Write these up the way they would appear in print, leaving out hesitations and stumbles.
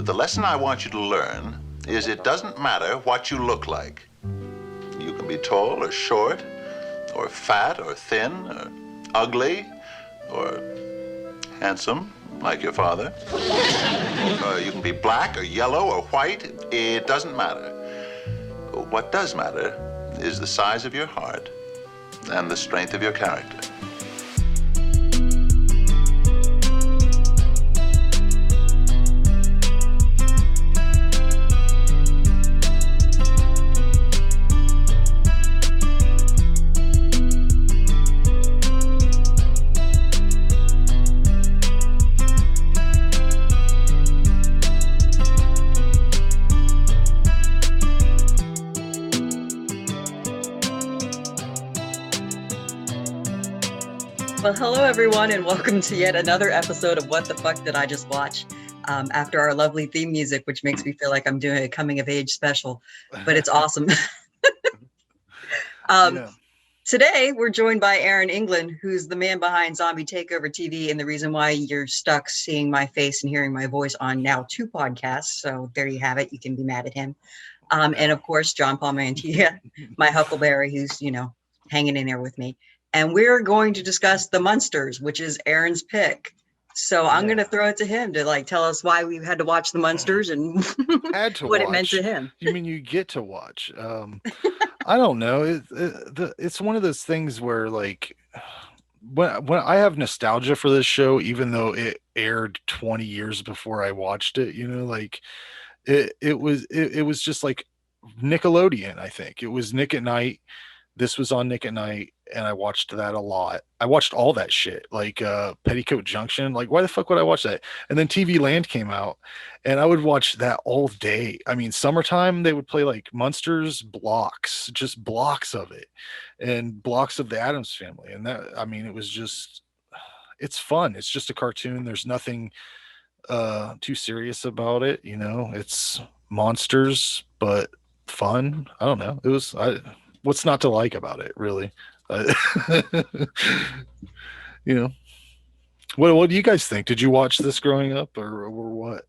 The lesson I want you to learn is it doesn't matter what you look like. You can be tall or short, or fat or thin, or ugly, or handsome, like your father. You can be black or yellow or white. It doesn't matter. What does matter is the size of your heart and the strength of your character. Well, hello everyone, and welcome to yet another episode of What the Fuck Did I Just Watch? After our lovely theme music, which makes me feel like I'm doing a coming of age special, but it's awesome. Today, we're joined by Aaron England, who's the man behind Zombie Takeover TV, and the reason why you're stuck seeing my face and hearing my voice on now 2 podcasts. So there you have it. You can be mad at him. And of course, John Paul Mantilla, my Huckleberry, who's, hanging in there with me. And we're going to discuss the Munsters, which is Aaron's pick. So I'm going to throw it to him to tell us why we had to watch the Munsters and what it meant to him. You mean you get to watch? I don't know. It's one of those things where when I have nostalgia for this show, even though it aired 20 years before I watched it, it was just like Nickelodeon. I think it was Nick at Night. This was on Nick at Night, and I watched that a lot. I watched all that shit, like Petticoat Junction. Like, why the fuck would I watch that? And then TV Land came out, and I would watch that all day. I mean, summertime, they would play like Munsters blocks, just blocks of it, and blocks of the Addams Family. And that, I mean, it was just, it's fun. It's just a cartoon. There's nothing too serious about it. It's monsters, but fun. I don't know. It was, what's not to like about it, really? What do you guys think? Did you watch this growing up or what?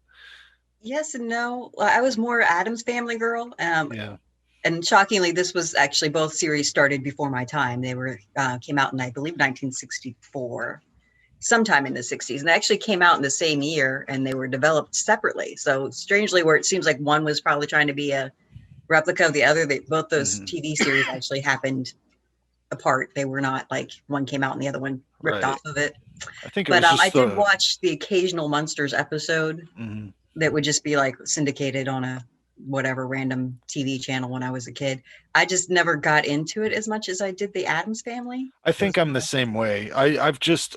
Yes and no. I was more Addams Family girl. And shockingly, this was actually, both series started before my time. They were came out in, I believe, 1964, sometime in the 60s. And they actually came out in the same year, and they were developed separately. So strangely, where it seems like one was probably trying to be a replica of the other, both those TV series actually happened apart. They were not like one came out and the other one ripped off of it. I think I did watch the occasional Munsters episode that would just be like syndicated on a whatever random TV channel when I was a kid. I just never got into it as much as I did the Addams Family. I think I'm the same way. I've just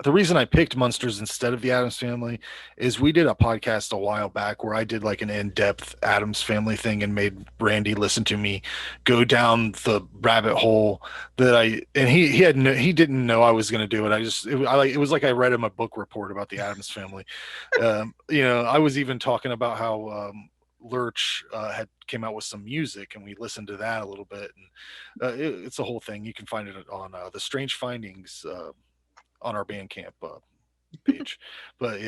the reason I picked Munsters instead of the Addams Family is we did a podcast a while back where I did like an in-depth Addams Family thing and made Randy listen to me go down the rabbit hole that he didn't know I was going to do it. It was like I read him a book report about the Addams Family. I was even talking about how Lurch had came out with some music, and we listened to that a little bit, and it's a whole thing. You can find it on the Strange Findings on our Bandcamp page. But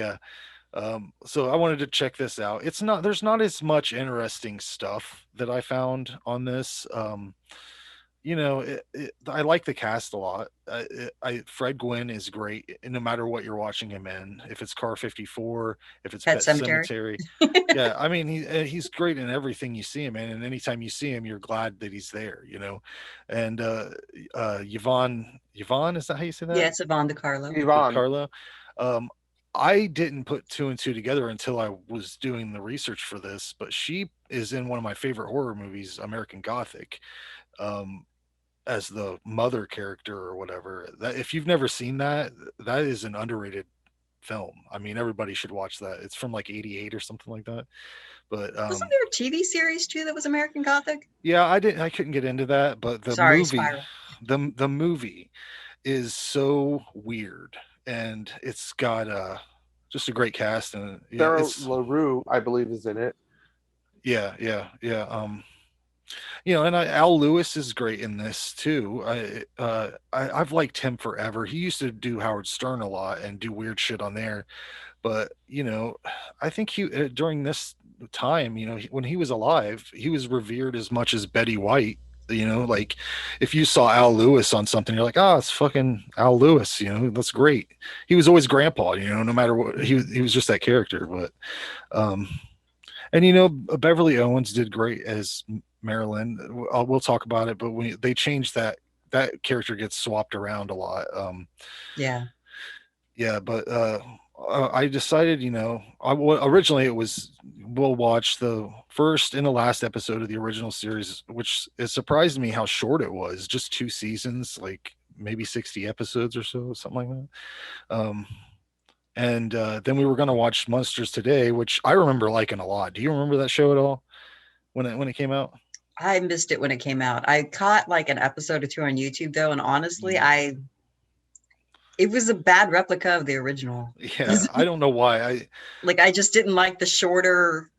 so I wanted to check this out. There's not as much interesting stuff that I found on this. I like the cast a lot. Fred Gwynn is great, no matter what you're watching him in. If it's Car 54, if it's Pet Cemetery. Yeah, I mean he's great in everything you see him in, and anytime you see him, you're glad that he's there. And Yvonne, is that how you say that? Yeah, it's Yvonne DiCarlo. DiCarlo. I didn't put 2 and 2 together until I was doing the research for this, but she is in one of my favorite horror movies, American Gothic. As the mother character or whatever. That if you've never seen that is an underrated film. I mean, everybody should watch that. It's from like 88 or something like that. But wasn't there a TV series too that was American Gothic? Yeah, I couldn't get into that, but the movie is so weird, and it's got just a great cast, and Sarah LaRue, I believe, is in it. Yeah. And Al Lewis is great in this too. I've liked him forever. He used to do Howard Stern a lot and do weird shit on there, But I think he during this time, when he was alive, he was revered as much as Betty White. Like if you saw Al Lewis on something, you're like, oh, it's fucking Al Lewis. That's great. He was always Grandpa. No matter what, he was just that character. But and Beverly Owens did great as Marilyn. We'll talk about it, but when they changed that character gets swapped around a lot. Yeah. Yeah, but I decided, originally it was we'll watch the first and the last episode of the original series, which it surprised me how short it was, just 2 seasons, like maybe 60 episodes or so, something like that. And then we were going to watch Munsters Today, which I remember liking a lot. Do you remember that show at all when it came out? I missed it when it came out. I caught like an episode or two on YouTube though, and honestly, it was a bad replica of the original. Yeah, I don't know why. I just didn't like the shorter,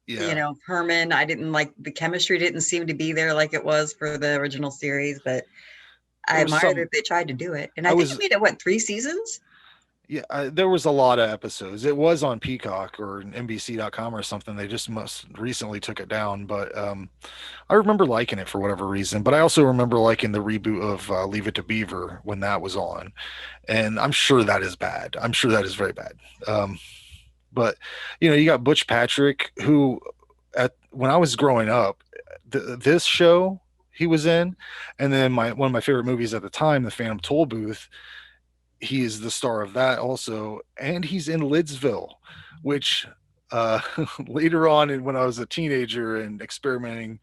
Yeah. Herman. I didn't like the chemistry didn't seem to be there like it was for the original series, but I admire that they tried to do it. And I think it made it 3 seasons? Yeah, there was a lot of episodes. It was on Peacock or NBC.com or something. They just most recently took it down, but I remember liking it for whatever reason. But I also remember liking the reboot of Leave It to Beaver when that was on, and I'm sure that is bad. I'm sure that is very bad. But you got Butch Patrick, who when I was growing up, this show he was in, and then one of my favorite movies at the time, The Phantom Toll Booth. He is the star of that also, and he's in Lidsville, which later on when I was a teenager and experimenting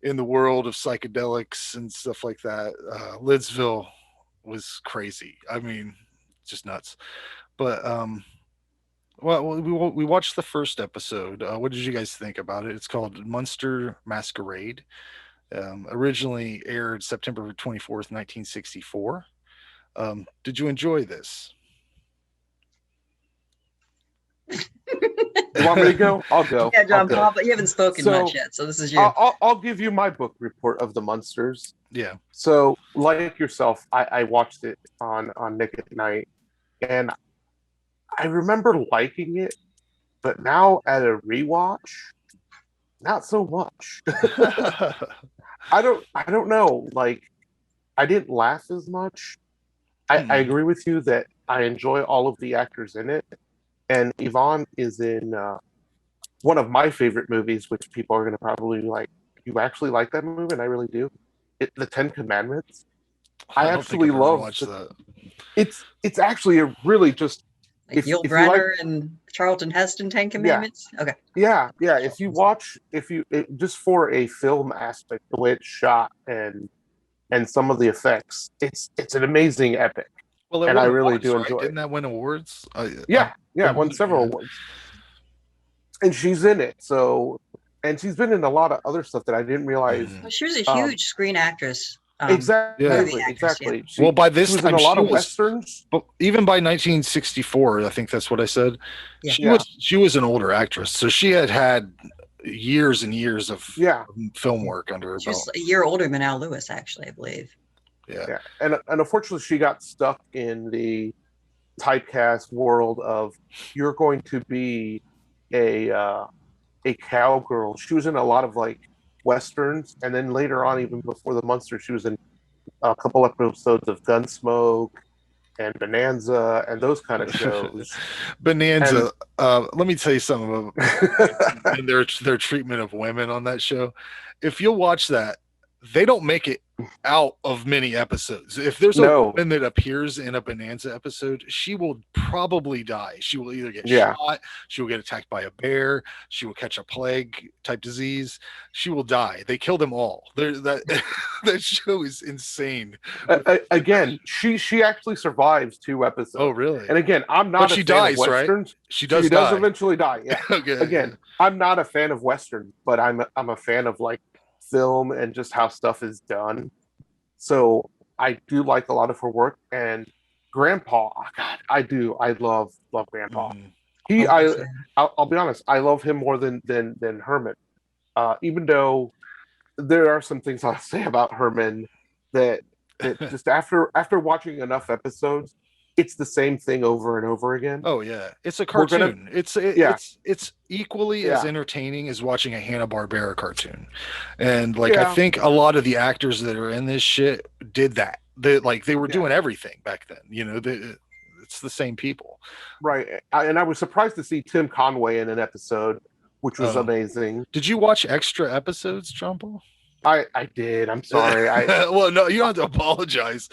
in the world of psychedelics and stuff like that, Lidsville was crazy. I mean, just nuts. But well, we watched the first episode. What did you guys think about it? It's called Munster Masquerade. Originally aired September 24th, 1964. Did you enjoy this? You want me to go? I'll go. Yeah, John, you haven't spoken much yet, so this is you. I'll give you my book report of the Munsters. Yeah. So, like yourself, I watched it on Nick at Night, and I remember liking it, but now at a rewatch, not so much. I don't know. Like, I didn't laugh as much. I agree with you that I enjoy all of the actors in it. And Yvonne is in one of my favorite movies, which people are going to probably like. You actually like that movie? And I really do. The 10 Commandments. I actually love that. It's actually a really just... Like Yul Brynner and Charlton Heston, 10 Commandments? Yeah. Okay. Yeah. If you watch, just for a film aspect, the way it's shot and some of the effects, it's an amazing epic. Well, and I really do enjoy it. Didn't that win awards? It won several awards. And she's in it, and she's been in a lot of other stuff that I didn't realize. Well, she was a huge screen actress. Exactly. Yeah. By this she was time, in a lot of westerns. But even by 1964, I think that's what I said. Yeah. She was an older actress, so she had years and years of film work under her belt. She was a year older than Al Lewis, actually, I believe. Yeah. And unfortunately, she got stuck in the typecast world of you're going to be a cowgirl. She was in a lot of like westerns, and then later on, even before the Munsters, she was in a couple episodes of Gunsmoke and Bonanza and those kind of shows. Bonanza. Let me tell you something about and their treatment of women on that show. If you'll watch that, they don't make it out of many episodes. If there's a woman that appears in a Bonanza episode, she will probably die. She will either get shot, she will get attacked by a bear, she will catch a plague type disease, she will die. They kill them all. That show is insane. Again, she actually survives 2 episodes. Oh, really? And again, I'm not. But she dies, right? She does eventually die. Yeah. Okay. Again, I'm not a fan of westerns, but I'm a fan of like film and just how stuff is done. So I do like a lot of her work. And Grandpa, God, I love Grandpa. I'll be honest, I love him more than Herman. Even though there are some things I'll say about Herman that just after watching enough episodes, it's the same thing over and over again. Oh yeah, it's a We're gonna- cartoon. Yeah. It's equally as Yeah. entertaining as watching a Hanna-Barbera cartoon. And I Yeah. think a lot of the actors that are in this shit did that. They were Yeah. doing everything back then. It's the same people. Right. And I was surprised to see Tim Conway in an episode, which was amazing. Did you watch extra episodes, Jumbo? I did. I'm sorry. Well, no, you don't have to apologize.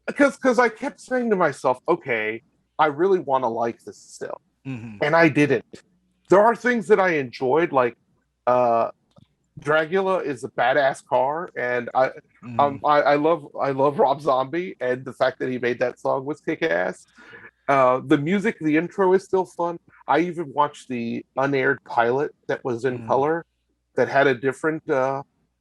Because I kept saying to myself, okay, I really want to like this still. Mhm. And I didn't. There are things that I enjoyed, like Dragula is a badass car, and I love Rob Zombie, and the fact that he made that song was kick ass. The music, the intro is still fun. I even watched the unaired pilot that was in color that had a different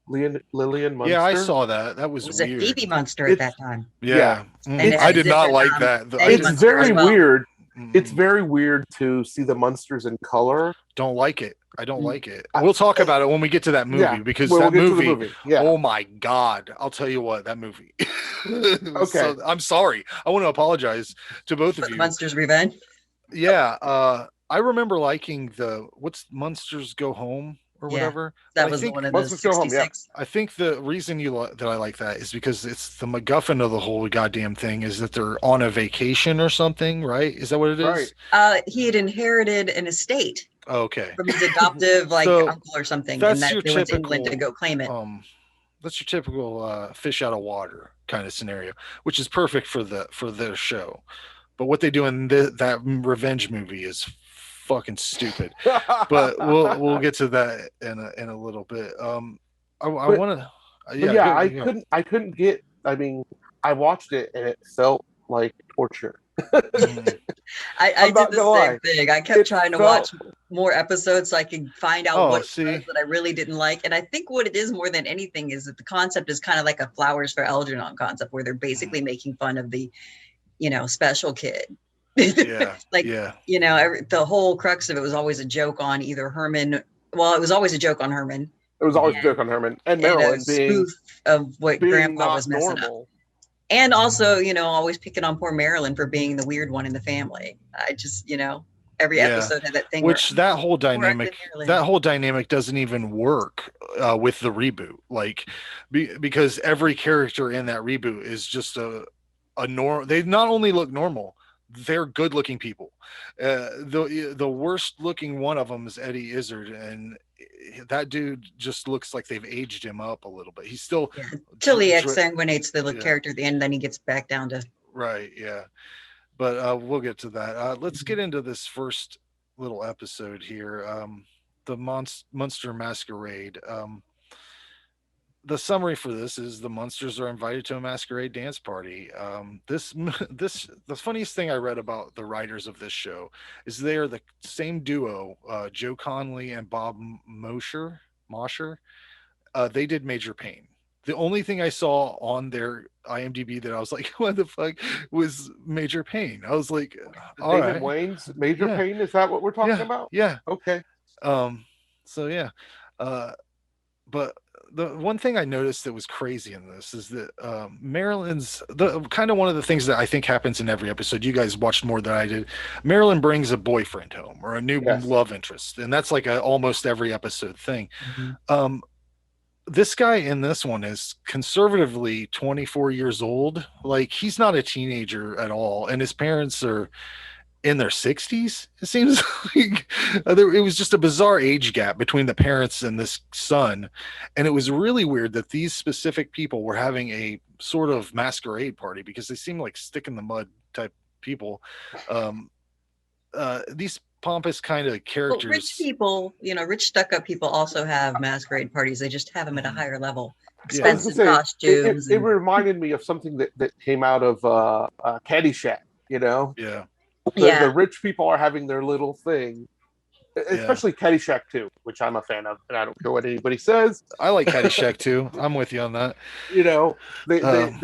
Lillian Munster. Yeah, I saw that. That was It was weird. a Phoebe Munster at that time. Yeah. And I it's did not different, like that. Eddie It's Munster very as well. weird. It's very weird to see the Munsters in color. Don't like it. I don't like it. We'll talk about it when we get to that movie, Yeah, because we'll that get to the movie, movie. Yeah. oh my God. I'll tell you what, that movie. Okay. So, I'm sorry. I want to apologize to both of you. Munsters Revenge. Yeah. I remember liking what's Munsters Go Home or Yeah, whatever. That But I was think, one of the Munsters Go Home, yeah. 66. I think the reason that I like that is because it's the MacGuffin of the whole goddamn thing is that they're on a vacation or something, right? Is that what it is? Right. He had inherited an estate Oh, okay. from his adoptive So, uncle or something, that's and that your they went to England to typical, go claim it. That's your typical fish out of water kind of scenario, which is perfect for their show. But what they do in that revenge movie is fucking stupid. But we'll get to that in a little bit. I want to. I couldn't get. I mean, I watched it and it felt like torture. I did the same thing. I kept trying to watch more episodes so I could find out what it was that I really didn't like. And I think what it is more than anything is that the concept is kind of like a Flowers for Algernon concept, where they're basically making fun of the, special kid. The whole crux of it was always a joke on either Herman. Well, it was always a joke on Herman. It was always a joke on Herman and Marilyn being of what being Grandpa not was messing normal. up. And also, always picking on poor Marilyn for being the weird one in the family. I just, every episode had that thing. Which that whole dynamic doesn't even work with the reboot. Because every character in that reboot is just a normal. They not only look normal, they're good looking people. The worst looking one of them is Eddie Izzard, and that dude just looks like they've aged him up a little bit. He's still till he exsanguinates the character at the end, then he gets back down to right. Yeah, but we'll get to that. Let's get into this first little episode here. The Munster Masquerade. The summary for this is the Munsters are invited to a masquerade dance party. The funniest thing I read about the writers of this show is they are the same duo, Joe Conley and Bob Mosher. They did Major Pain. The only thing I saw on their IMDb that I was like, what the fuck, was Major Pain. I was like, all David Wayne's Major Pain, is that what we're talking about? Yeah. Okay. So yeah. But the one thing I noticed that was crazy in this is that Marilyn's kind of one of the things that I think happens in every episode. You guys watched more than I did. Marilyn brings a boyfriend home or a new love interest, and that's like almost every episode thing. Mm-hmm. This guy in this one is conservatively 24 years old. Like, he's not a teenager at all, and his parents are in their 60s. It seems like it was just a bizarre age gap between the parents and this son, and it was really weird that these specific people were having a sort of masquerade party because they seem like stick in the mud type people. These pompous kind of characters. Well, rich people, rich stuck-up people also have masquerade parties. They just have them at a higher level. Expensive costumes. It reminded me of something that came out of Caddyshack. Yeah. The rich people are having their little thing, especially Caddyshack 2, which I'm a fan of, and I don't care what anybody says. I like Caddyshack 2. I'm with you on that. They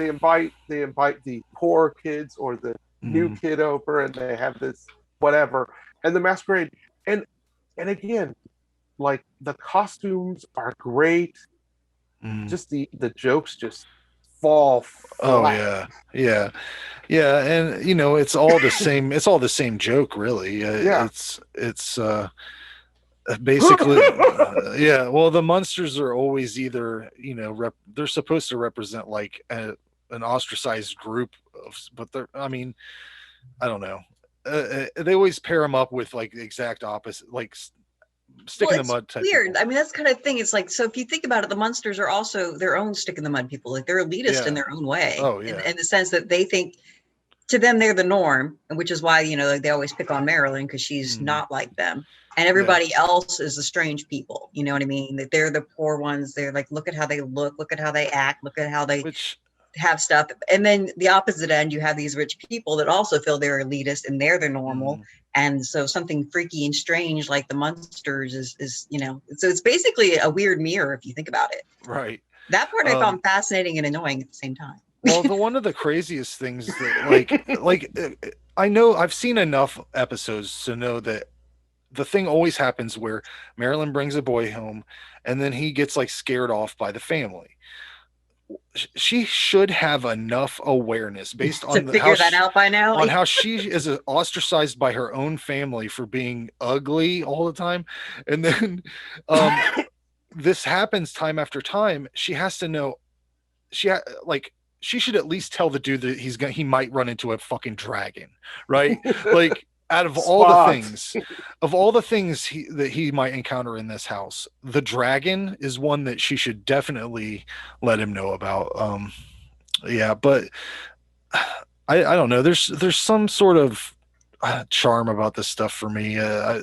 invite the poor kids or the new kid over, and they have this whatever, and the masquerade, and again, the costumes are great. Just the jokes just fall Oh flat. yeah, and you know it's all the same. It's all the same joke, really. Yeah. It's basically yeah. Well, the Munsters are always either they're supposed to represent like an ostracized group of, but they're I mean I don't know. They always pair them up with like the exact opposite, like stick Well, in the it's mud type. weird. People. I mean, that's kind of thing. It's like, so if you think about it, the Munsters are also their own stick in the mud people. Like they're elitist in Yeah. their own way. Oh, yeah. In the sense that they think to them they're the norm, which is why like they always pick on Marilyn because she's not like them, and everybody else is the strange people. You know what I mean? That they're the poor ones. They're like, look at how they look at how they act, look at how they have stuff. And then the opposite end, you have these rich people that also feel they're elitist and they're the normal. And so something freaky and strange like the Munsters is so it's basically a weird mirror if you think about it. Right. That part I found fascinating and annoying at the same time. Well, one of the craziest things that like I know I've seen enough episodes to know that the thing always happens where Marilyn brings a boy home and then he gets like scared off by the family. She should have enough awareness based on figure that out by now, on how she is ostracized by her own family for being ugly all the time, and then this happens time after time. She has to know. She should at least tell the dude that he might run into a fucking dragon, right? Like out of all the things that he might encounter in this house, the dragon is one that she should definitely let him know about. But I don't know. There's some sort of charm about this stuff for me.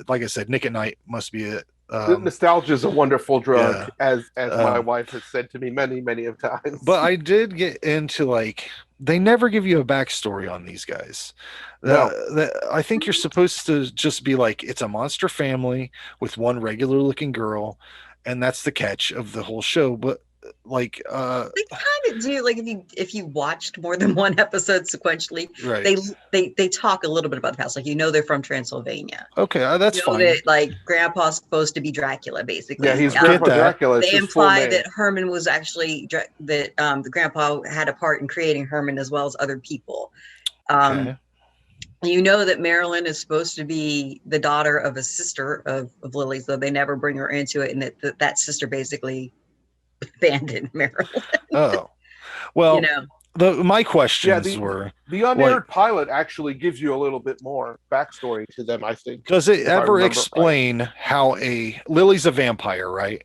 Like I said, Nick at Night must be it. Nostalgia is a wonderful drug, as my wife has said to me many of times. But I did get into like they never give you a backstory on these guys. No. I think you're supposed to just be like it's a monster family with one regular looking girl, and that's the catch of the whole show. But like they kind of do, like if you watched more than one episode sequentially, right. they talk a little bit about the past, like they're from Transylvania. Okay, that's fine. That, like Grandpa's supposed to be Dracula, basically. Yeah, he's Grandpa Dracula. They imply that Herman was actually that the Grandpa had a part in creating Herman as well as other people. Okay. That Marilyn is supposed to be the daughter of a sister of Lily's, though they never bring her into it, and that sister basically abandoned Marilyn. Oh, well, my questions were the unaired pilot actually gives you a little bit more backstory to them. I think. Does it ever explain how Lily's a vampire, right?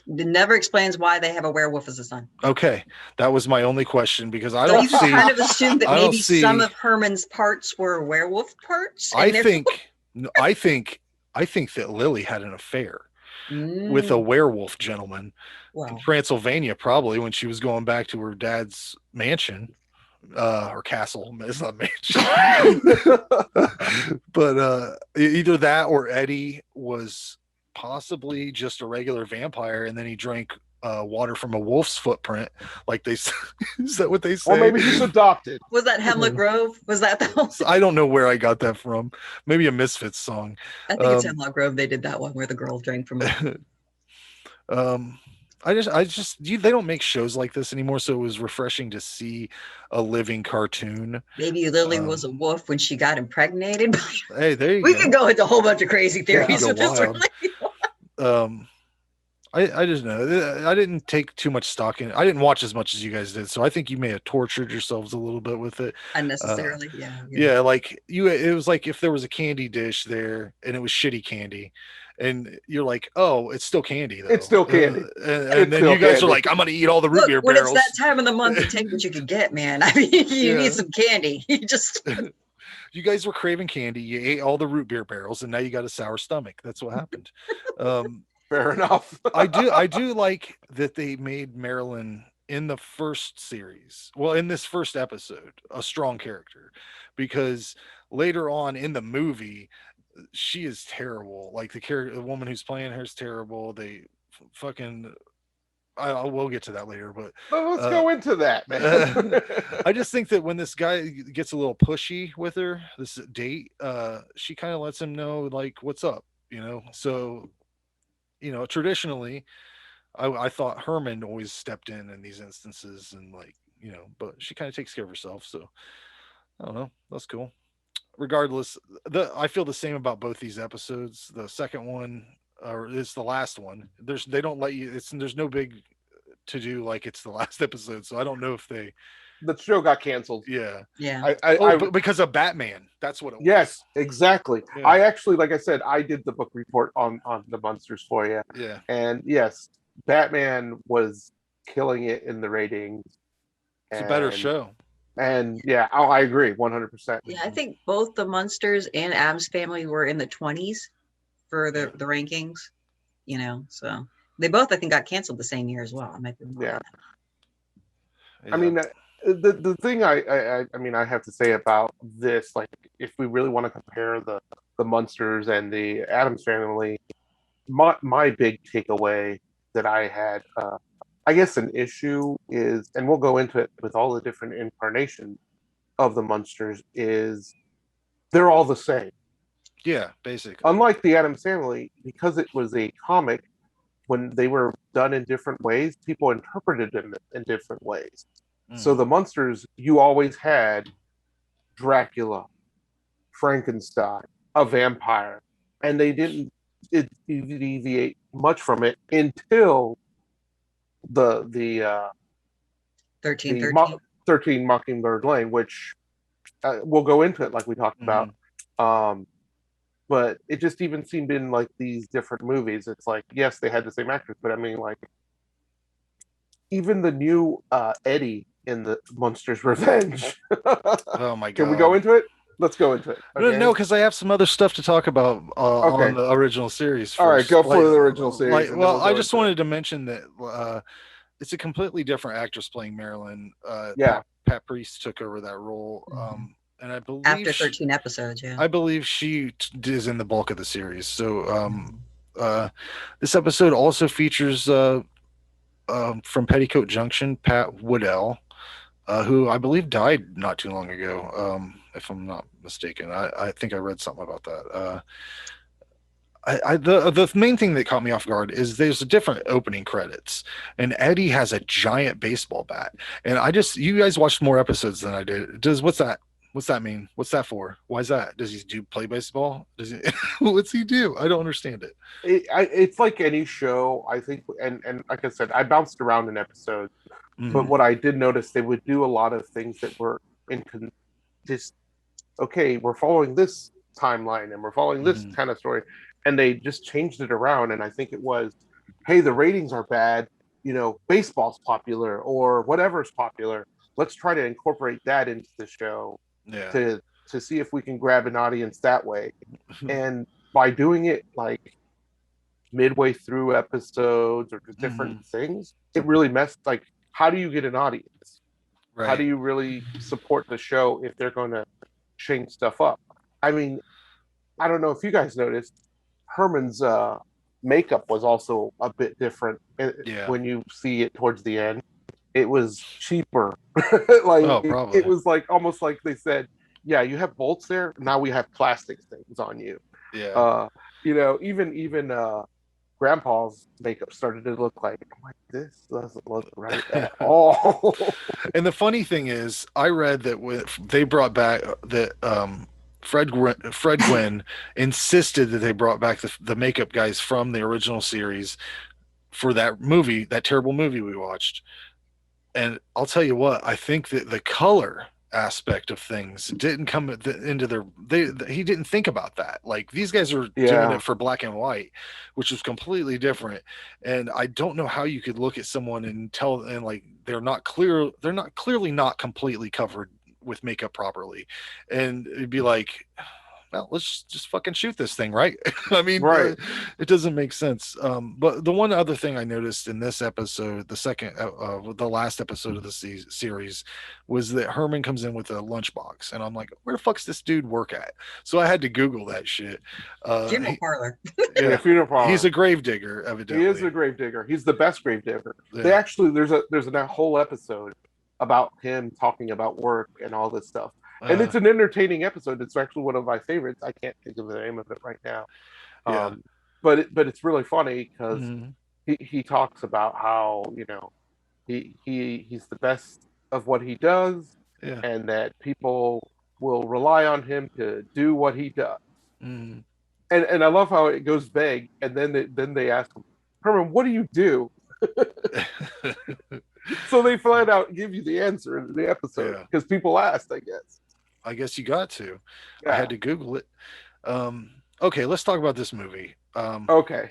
It never explains why they have a werewolf as a son. Okay, that was my only question because I don't see. Kind of assume that maybe some of Herman's parts were werewolf parts. I think that Lily had an affair with a werewolf gentleman in Transylvania, probably when she was going back to her dad's mansion or castle. It's not mansion, but either that or Eddie was possibly just a regular vampire, and then he drank water from a wolf's footprint, like they is that what they say? Or maybe he's adopted. Was that Hemlock Grove? Was that the whole I don't know where I got that from. Maybe a Misfits song. I think it's Hemlock Grove. They did that one where the girl drank from it. I just they don't make shows like this anymore, so it was refreshing to see a living cartoon. Maybe Lily was a wolf when she got impregnated. Hey, there you go. We can could go into a whole bunch of crazy theories with this. I just know I didn't take too much stock in it. I didn't watch as much as you guys did, so I think you may have tortured yourselves a little bit with it unnecessarily. Like it was like if there was a candy dish there and it was shitty candy, and you're like, oh, it's still candy though. It's still candy, and then you guys are like, I'm gonna eat all the root beer when barrels. It's that time of the month, you take what you can get, man. I mean, you need some candy. You just. You guys were craving candy. You ate all the root beer barrels, and now you got a sour stomach. That's what happened. Fair enough. I do like that they made Marilyn in the first series. Well, in this first episode, a strong character, because later on in the movie, she is terrible. Like the woman who's playing her is terrible. They fucking. We'll get to that later, but let's go into that, man. I just think that when this guy gets a little pushy with her, this date, she kind of lets him know like what's up, So, traditionally, I thought Herman always stepped in these instances and like but she kind of takes care of herself. So I don't know. That's cool. Regardless, I feel the same about both these episodes. The second one, or it's the last one. They don't let you. There's no big to do like it's the last episode. So I don't know if they. The show got canceled. Yeah. Yeah. But because of Batman, that's what it was. Yes, exactly. Yeah. I actually, like I said, I did the book report on the Munsters for you. Yeah. And yes, Batman was killing it in the ratings. It's a better show. And yeah, I agree 100%. Yeah, I think both the Munsters and Addams Family were in the 20s for the rankings, so they both, I think, got canceled the same year as well. I might be wrong. Yeah. I mean, the thing I mean, I have to say about this, like, if we really want to compare the Munsters and the Addams Family, my big takeaway that I had, I guess an issue is, and we'll go into it with all the different incarnations of the Munsters, is they're all the same. Yeah, basically. Unlike the Addams Family, because it was a comic, when they were done in different ways, people interpreted them in different ways. So the Munsters, you always had Dracula, Frankenstein, a vampire, and they didn't deviate much from it until the 13 Mockingbird Lane, which we'll go into it like we talked about. But it just even seemed in like these different movies, it's like, yes, they had the same actors, but I mean, like, even the new Eddie in the Munsters Revenge. Oh my god! Can we go into it? Let's go into it. Okay? No, because I have some other stuff to talk about on the original series first. All right, go for the original series. Well, I just wanted to mention that it's a completely different actress playing Marilyn. Pat Priest took over that role, and I believe after 13 episodes. Yeah, I believe she is in the bulk of the series. So this episode also features from Petticoat Junction, Pat Woodell, who I believe died not too long ago, if I'm not mistaken. I think I read something about that. The main thing that caught me off guard is there's a different opening credits, and Eddie has a giant baseball bat. And you guys watched more episodes than I did. What's that? What's that mean? What's that for? Why is that? Does he play baseball? What's he do? I don't understand it. It's like any show, I think, and like I said, I bounced around in episodes, but what I did notice, they would do a lot of things that were we're following this timeline and we're following this kind of story, and they just changed it around. And I think it was, hey, the ratings are bad, baseball's popular or whatever's popular. Let's try to incorporate that into the show. To see if we can grab an audience that way. And by doing it like midway through episodes or different things, it really messed, like, how do you get an audience? Right. How do you really support the show if they're going to change stuff up? I mean, I don't know if you guys noticed, Herman's makeup was also a bit different when you see it towards the end. It was cheaper. It was like almost like they said, yeah, you have bolts there, now we have plastic things on you. Even Grandpa's makeup started to look like, I'm like, this doesn't look right at all. And the funny thing is, I read that they brought back that Fred Gwynn insisted that they brought back the makeup guys from the original series for that movie, that terrible movie we watched. And I'll tell you what, I think that the color aspect of things didn't come into he didn't think about that. Like, these guys are doing it for black and white, which is completely different. And I don't know how you could look at someone and tell, and like, they're clearly not completely covered with makeup properly. And it'd be like, well, let's just fucking shoot this thing, right? I mean, it doesn't make sense. But the one other thing I noticed in this episode, the last episode of the series, was that Herman comes in with a lunchbox, and I'm like, where the fuck's this dude work at? So I had to Google that shit. Funeral parlor. Funeral parlor. He's a grave digger, evidently. He is a grave digger. He's the best grave digger. Yeah. They actually, there's a whole episode about him talking about work and all this stuff. And it's an entertaining episode. It's actually one of my favorites. I can't think of the name of it right now. But it's really funny because he talks about how, he's the best of what he does, Yeah. and that people will rely on him to do what he does. Mm. And I love how it goes vague, and then they ask him, Herman, what do you do? So they flat out give you the answer in the episode Yeah. because people asked, I guess. I guess you got to. Yeah. I had to Google it. Okay, let's talk about this movie. Okay.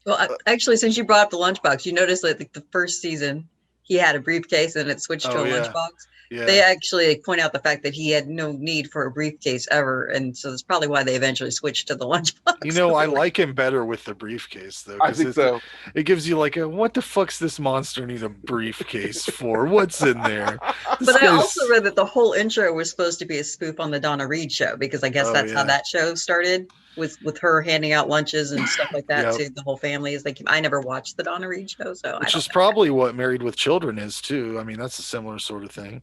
Well, actually, since you brought up the lunchbox, you noticed that the first season he had a briefcase and it switched to a lunchbox. Yeah. They actually point out the fact that he had no need for a briefcase ever, and so that's probably why they eventually switched to the lunchbox. You know, I like him better with the briefcase though. I think so. It gives you like a what the fuck's this monster need a briefcase for? What's in there? But I also read that the whole intro was supposed to be a spoof on the Donna Reed show, because I guess that's how that show started, with her handing out lunches and stuff like that to the whole family. Is like, I never watched the Donna Reed show, so which is probably what Married with Children is too. I mean, that's a similar sort of thing.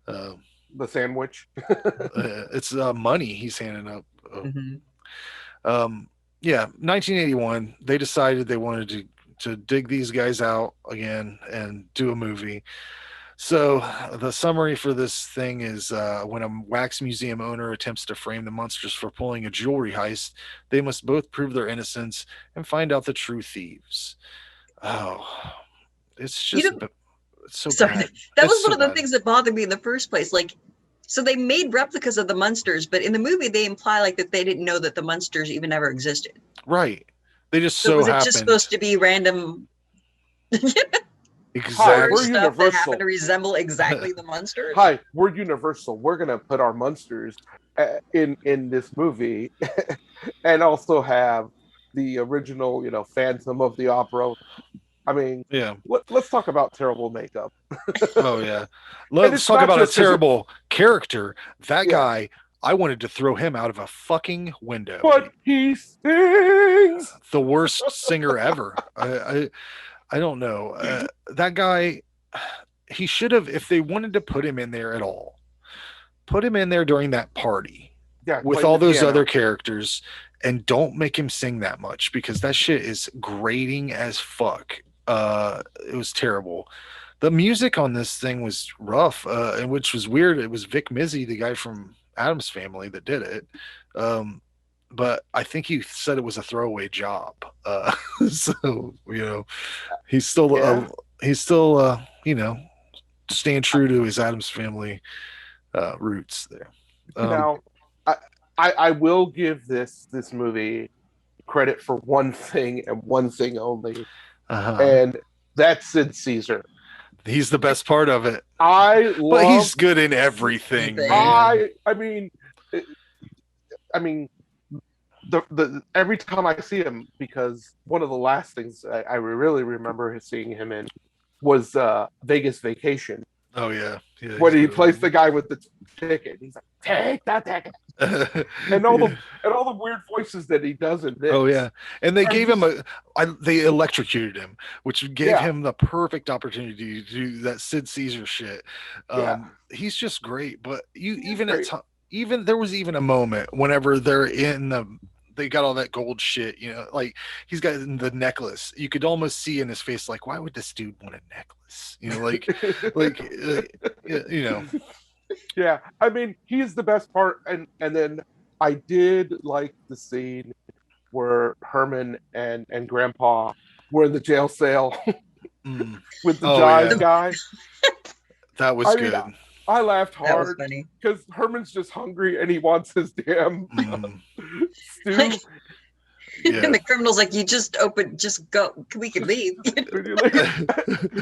The sandwich. It's money he's handing up. Mm-hmm. 1981. They decided they wanted to dig these guys out again and do a movie. So the summary for this thing is when a wax museum owner attempts to frame the Munsters for pulling a jewelry heist, they must both prove their innocence and find out the true thieves. Oh, it's just it's so sorry, bad. That was one of the things that bothered me in the first place. Like, so they made replicas of the Munsters, but in the movie they imply like that they didn't know that the Munsters even ever existed. Right. They just so was it happened. Just supposed to be random Exactly. We're stuff Universal. that happened to resemble exactly the Munsters? Hi, we're Universal. We're gonna put our Munsters in this movie, and also have the original, Phantom of the Opera. I mean, let's talk about terrible makeup. Oh yeah, let's talk about a terrible character. That guy, I wanted to throw him out of a fucking window. But he sings. The worst singer ever. I don't know. That guy, he should have, if they wanted to put him in there at all, put him in there during that party with all those other characters, and don't make him sing that much, because that shit is grating as fuck. It was terrible. The music on this thing was rough, and which was weird. It was Vic Mizzy, the guy from Addams Family, that did it. But I think he said it was a throwaway job. So, he's still staying true to his Addams Family roots there. Now, I will give this movie credit for one thing and one thing only. And that's Sid Caesar. He's the best part of it. But he's good in everything. I mean, the every time I see him, because one of the last things I really remember seeing him in was Vegas Vacation. Oh yeah, when he plays the guy with the ticket, he's like, "Take that ticket," and all the weird voices that he does in this. Oh yeah, and they gave him they electrocuted him, which gave him the perfect opportunity to do that Sid Caesar shit. He's just great, but there was even a moment whenever they're they got all that gold shit, like he's got the necklace. You could almost see in his face, like, why would this dude want a necklace? Yeah, I mean, he's the best part, and then I did like the scene where Herman and Grandpa were in the jail cell with the jive guy. That was good. I laughed hard because Herman's just hungry and he wants his damn stew. And the criminal's like, just go. We can leave. I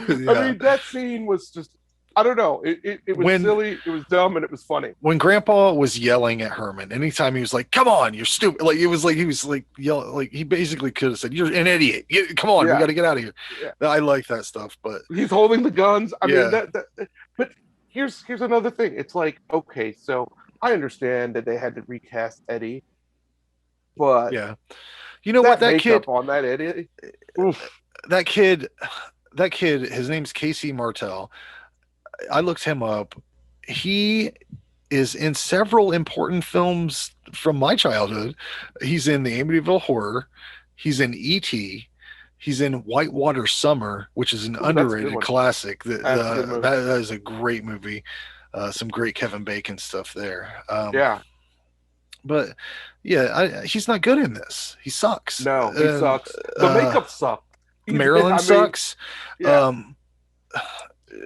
mean, that scene was just, I don't know. It was silly, it was dumb, and it was funny. When Grandpa was yelling at Herman, anytime he was like, "Come on, you're stupid!" Like it was like he was like yelling, like he basically could have said, "You're an idiot! Come on, we got to get out of here." Yeah. I like that stuff, but he's holding the guns. I mean, but here's another thing. It's like, okay, so I understand that they had to recast Eddie, but you know what, that kid on that Eddie, that kid, his name's Casey Martell. I looked him up. He is in several important films from my childhood. He's in the Amityville Horror. He's in E.T. He's in Whitewater Summer, which is an Ooh, that's a good underrated one. classic. That's a good movie. That is a great movie. Some great Kevin Bacon stuff there. Yeah. But yeah, he's not good in this. He sucks. No, he sucks. The makeup sucks. Marilyn sucks. Yeah.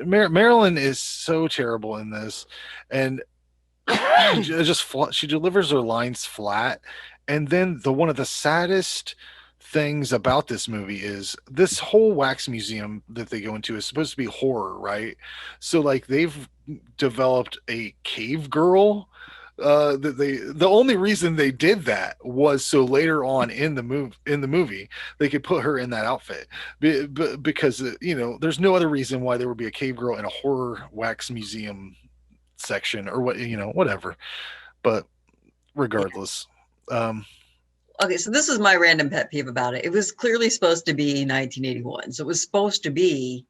Marilyn is so terrible in this, and she delivers her lines flat. And then one of the saddest things about this movie is this whole wax museum that they go into is supposed to be horror, right? So like they've developed a cave girl. The only reason they did that was so later on in the movie they could put her in that outfit, because there's no other reason why there would be a cave girl in a horror wax museum section or whatever. But regardless, Okay, so this is my random pet peeve about it. It was clearly supposed to be 1981, so it was supposed to be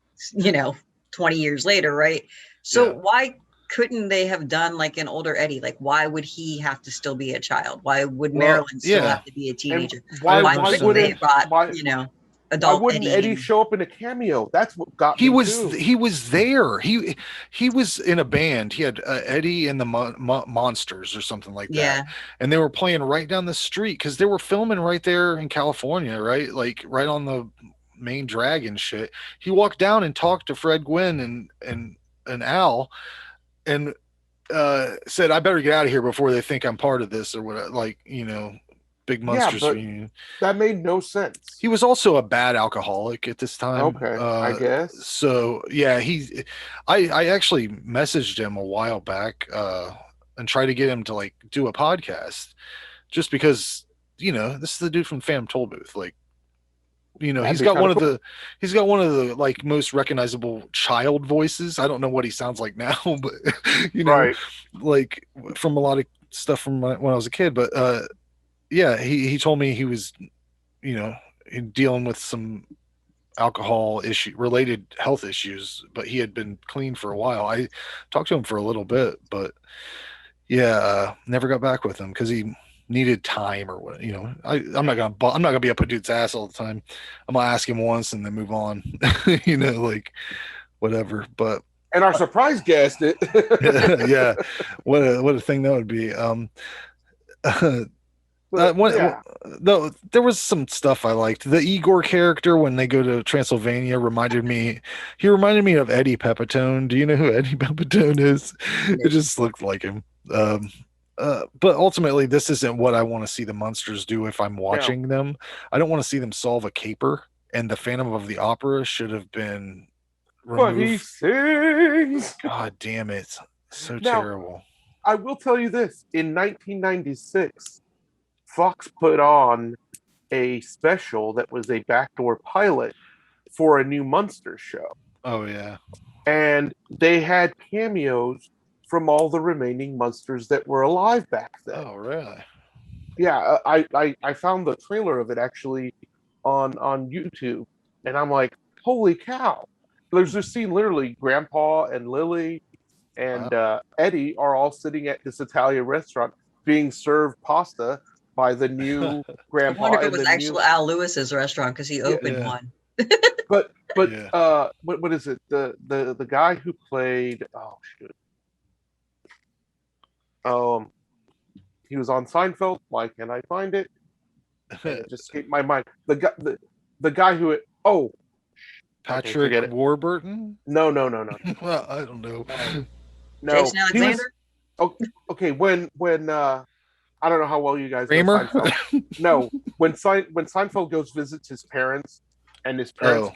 20 years later, right? So why couldn't they have done like an older Eddie? Like, why would he have to still be a child? Why would Marilyn still have to be a teenager? Why couldn't they have got adult why wouldn't Eddie and... show up in a cameo? That's what got he me was too. he was there. He was in a band. He had Eddie and the Monsters or something like that. Yeah. And they were playing right down the street because they were filming right there in California, right? Like right on the main drag and shit. He walked down and talked to Fred Gwynn and Al and said, I better get out of here before they think I'm part of this or what, big Munsters reunion. That made no sense. He was also a bad alcoholic at this time. Okay, I guess. So yeah, I actually messaged him a while back and tried to get him to like do a podcast, just because this is the dude from Phantom Tollbooth. Like, he's got one of the like most recognizable child voices. I don't know what he sounds like now, but right. like from a lot of stuff from when I was a kid. But yeah, he told me he was, dealing with some alcohol related health issues, but he had been clean for a while. I talked to him for a little bit, but yeah, never got back with him because he needed time or what. I'm not gonna be up a dude's ass all the time. I'm gonna ask him once and then move on. Like whatever. But and our surprise guest, yeah, what a thing that would be. No, there was some stuff I liked. The Igor character when they go to Transylvania reminded me of Eddie Pepitone. Do you know who Eddie Pepitone is? It just looked like him. But ultimately, this isn't what I want to see the Munsters do if I'm watching them. I don't want to see them solve a caper, and the Phantom of the Opera should have been removed. But he sings. God damn it. So terrible. I will tell you this. In 1996, Fox put on a special that was a backdoor pilot for a new Munsters show. Oh, yeah. And they had cameos from all the remaining Munsters that were alive back then. Oh, really? Yeah, I found the trailer of it actually on YouTube, and I'm like, holy cow. There's this scene, literally, Grandpa and Lily and Eddie are all sitting at this Italian restaurant being served pasta by the new Grandpa. I wonder if it was actually Al Lewis's restaurant because he opened one. But what is it? The guy who played he was on Seinfeld. Why can't I find it? It just escaped my mind. The guy who Patrick Warburton? No. Well, I don't know. No. Jason Alexander? Okay, when I don't know how well you guys Kramer? know Seinfeld. No, when Seinfeld goes visits his parents and his parents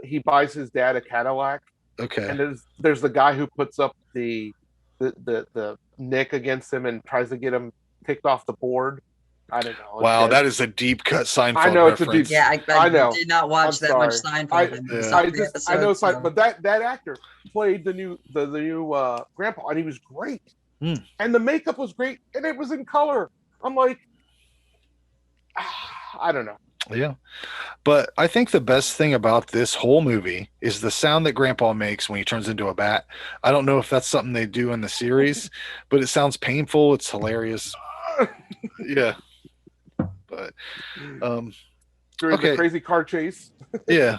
he buys his dad a Cadillac. Okay. And there's the guy who puts up the nick against him and tries to get him kicked off the board. I don't know. Wow, that is a deep cut Seinfeld I know reference. it's a deep. Yeah, I know. did not watch that much Seinfeld. I know Seinfeld, but that actor played the new Grandpa, and he was great. And the makeup was great, and it was in color. I'm like, I don't know. Yeah. But I think the best thing about this whole movie is the sound that Grandpa makes when he turns into a bat. I don't know if that's something they do in the series, but it sounds painful. It's hilarious. Yeah. But after the crazy car chase. Yeah.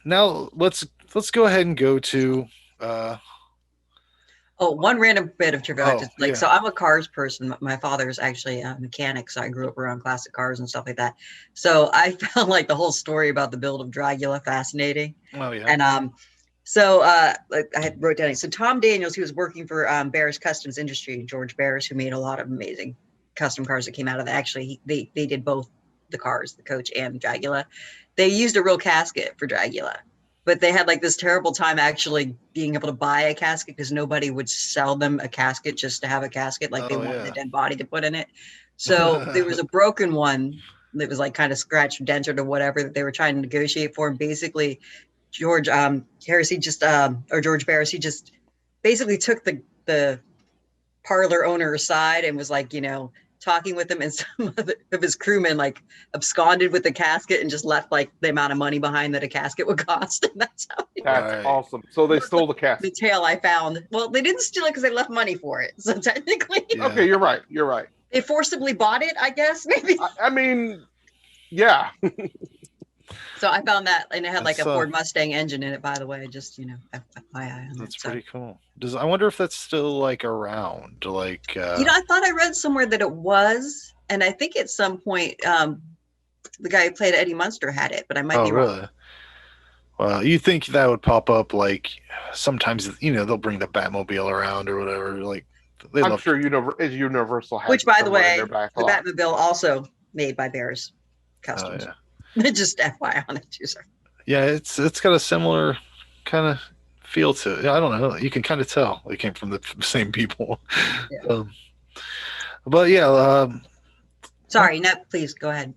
Now let's go ahead and go to one random bit of trivia. yeah. So I'm a cars person. My father's actually a mechanic, so I grew up around classic cars and stuff like that. So I found like the whole story about the build of Dragula fascinating. Oh yeah. And so like I had wrote down. So Tom Daniels, he was working for Barris Customs Industry, George Barris, who made a lot of amazing custom cars that came out of that. Actually, they did both the cars, the coach and Dragula. They used a real casket for Dragula. But they had like this terrible time actually being able to buy a casket because nobody would sell them a casket just to have a casket. Like they wanted the dead body to put in it. So there was a broken one that was like kind of scratched, dented or whatever that they were trying to negotiate for. And basically George Barris, he just basically took the parlor owner aside and was like, talking with him, and some of his crewmen like absconded with the casket and just left like the amount of money behind that a casket would cost. And that's how that's awesome. So they stole the casket. The tale I found. Well, they didn't steal it because they left money for it. So technically, okay, you're right. They forcibly bought it, I guess. Maybe. I mean, yeah. So I found that, and it had like a Ford Mustang engine in it, by the way. Just FYI. That's pretty cool. I wonder if that's still like around? Like I thought I read somewhere that it was, and I think at some point the guy who played Eddie Munster had it, but I might be wrong. Really? Well, you think that would pop up like sometimes? They'll bring the Batmobile around or whatever. Like I'm sure Universal has. Which, by the way, the Batmobile also made by Barris Customs. Oh, yeah. Just FYI on it too, sir. Yeah, it's got a similar kind of feel to it. I don't know. You can kind of tell they came from the same people. Yeah. But yeah. Sorry, no, please go ahead.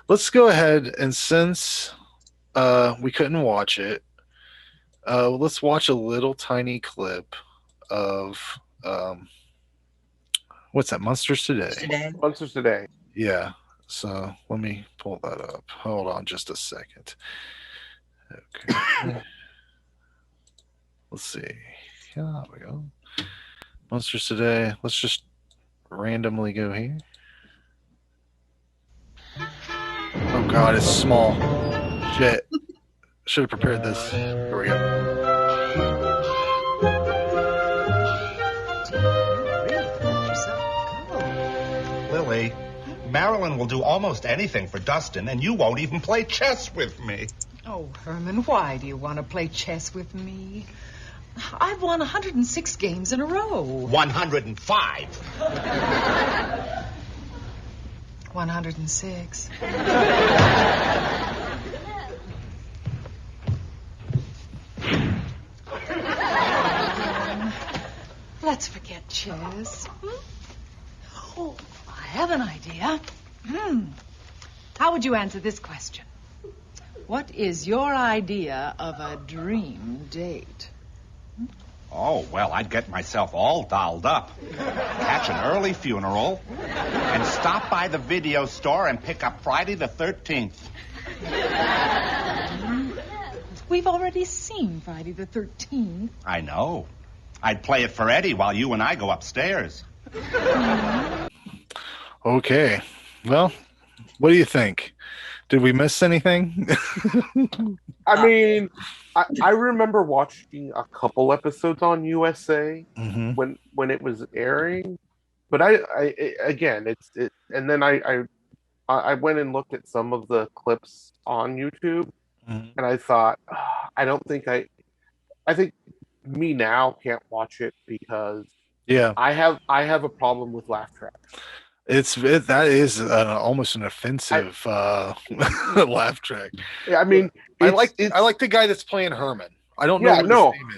Let's go ahead, and since we couldn't watch it, let's watch a little tiny clip of what's that? Munsters Today. Munsters Today. Yeah. So let me pull that up. Hold on just a second. Okay. Let's see. Here we go. Munsters Today. Let's just randomly go here. Oh God, it's small. Shit. Should have prepared this. Here we go. Lily, Marilyn will do almost anything for Dustin, and you won't even play chess with me. Oh, Herman, why do you want to play chess with me? I've won 106 games in a row. 105. 106. Let's forget chess. Oh, I have an idea. How would you answer this question? What is your idea of a dream date? Oh, well, I'd get myself all dolled up, catch an early funeral, and stop by the video store and pick up Friday the 13th. We've already seen Friday the 13th. I know. I'd play it for Eddie while you and I go upstairs. Okay. Well, what do you think? Did we miss anything? I mean, I remember watching a couple episodes on USA when it was airing, but I again and then I went and looked at some of the clips on YouTube, and I thought I think me now can't watch it because I have a problem with laugh tracks. That is almost an offensive laugh track. Yeah, I mean, I like the guy that's playing Herman. I don't know what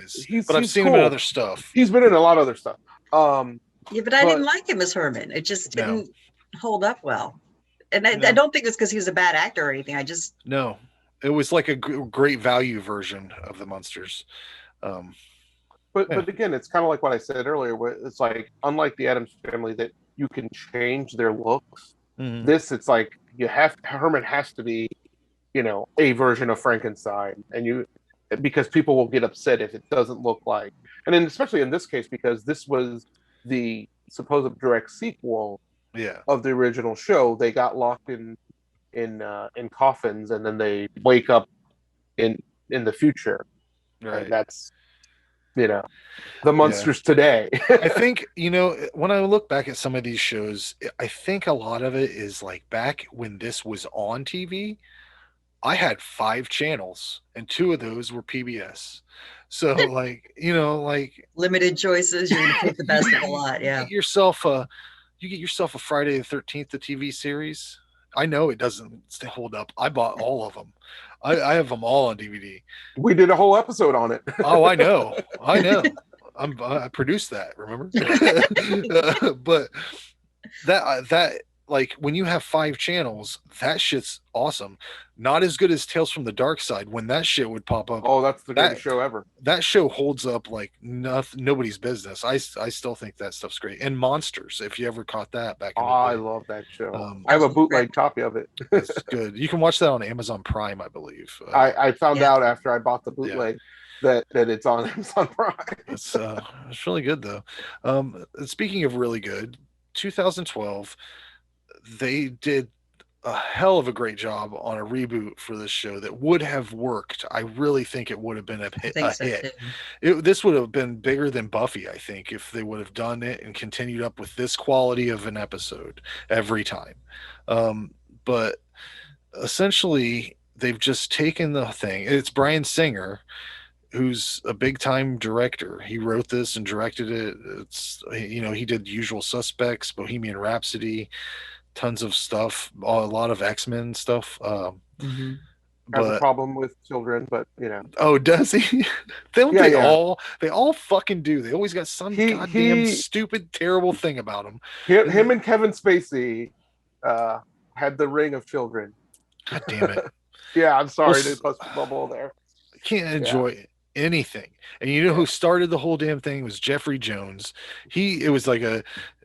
his name is, but I've seen him in other stuff. He's been in a lot of other stuff. Yeah, but I didn't like him as Herman. It just didn't hold up well. And I don't think it's because he was a bad actor or anything. No, it was like a great value version of the Munsters. But again, it's kind of like what I said earlier. Where it's like, unlike the Addams Family, that you can change their looks. This, it's like Herman has to be, a version of Frankenstein, because people will get upset if it doesn't look like. And then especially in this case, because this was the supposed direct sequel of the original show, they got locked in in coffins, and then they wake up in the future. Right. And that's, the Munsters Today. I think, when I look back at some of these shows, I think a lot of it is like back when this was on TV, I had 5 channels and 2 of those were PBS. So like, Limited choices. You're gonna pick the best of a lot. you Yeah. get yourself a Friday the 13th, the TV series. I know it doesn't hold up. I bought all of them. I have them all on DVD. We did a whole episode on it. Oh, I know. I produced that, remember? But that like when you have 5 channels, that shit's awesome. Not as good as Tales from the Dark Side when that shit would pop up. Oh, that's the greatest show ever. That show holds up like nobody's business. I still think that stuff's great. And Monsters, if you ever caught that back in the day. I love that show. I have a bootleg copy of it. It's good. You can watch that on Amazon Prime, I believe. I found out after I bought the bootleg that it's on Amazon Prime. It's really good though. Speaking of really good, 2012, they did a hell of a great job on a reboot for this show that would have worked. I really think it would have been a hit. This would have been bigger than Buffy, I think, if they would have done it and continued up with this quality of an episode every time. But essentially, they've just taken the thing. It's Bryan Singer, who's a big time director. He wrote this and directed it. It's, he did Usual Suspects, Bohemian Rhapsody, tons of stuff, a lot of X-Men stuff. Has a problem with children, but Oh, does he? They all fucking do. They always got some goddamn stupid, terrible thing about him. Him and Kevin Spacey had the ring of children. God damn it. Yeah, I'm sorry to bust the bubble there. Can't enjoy anything. And who started the whole damn thing was Jeffrey Jones. It was like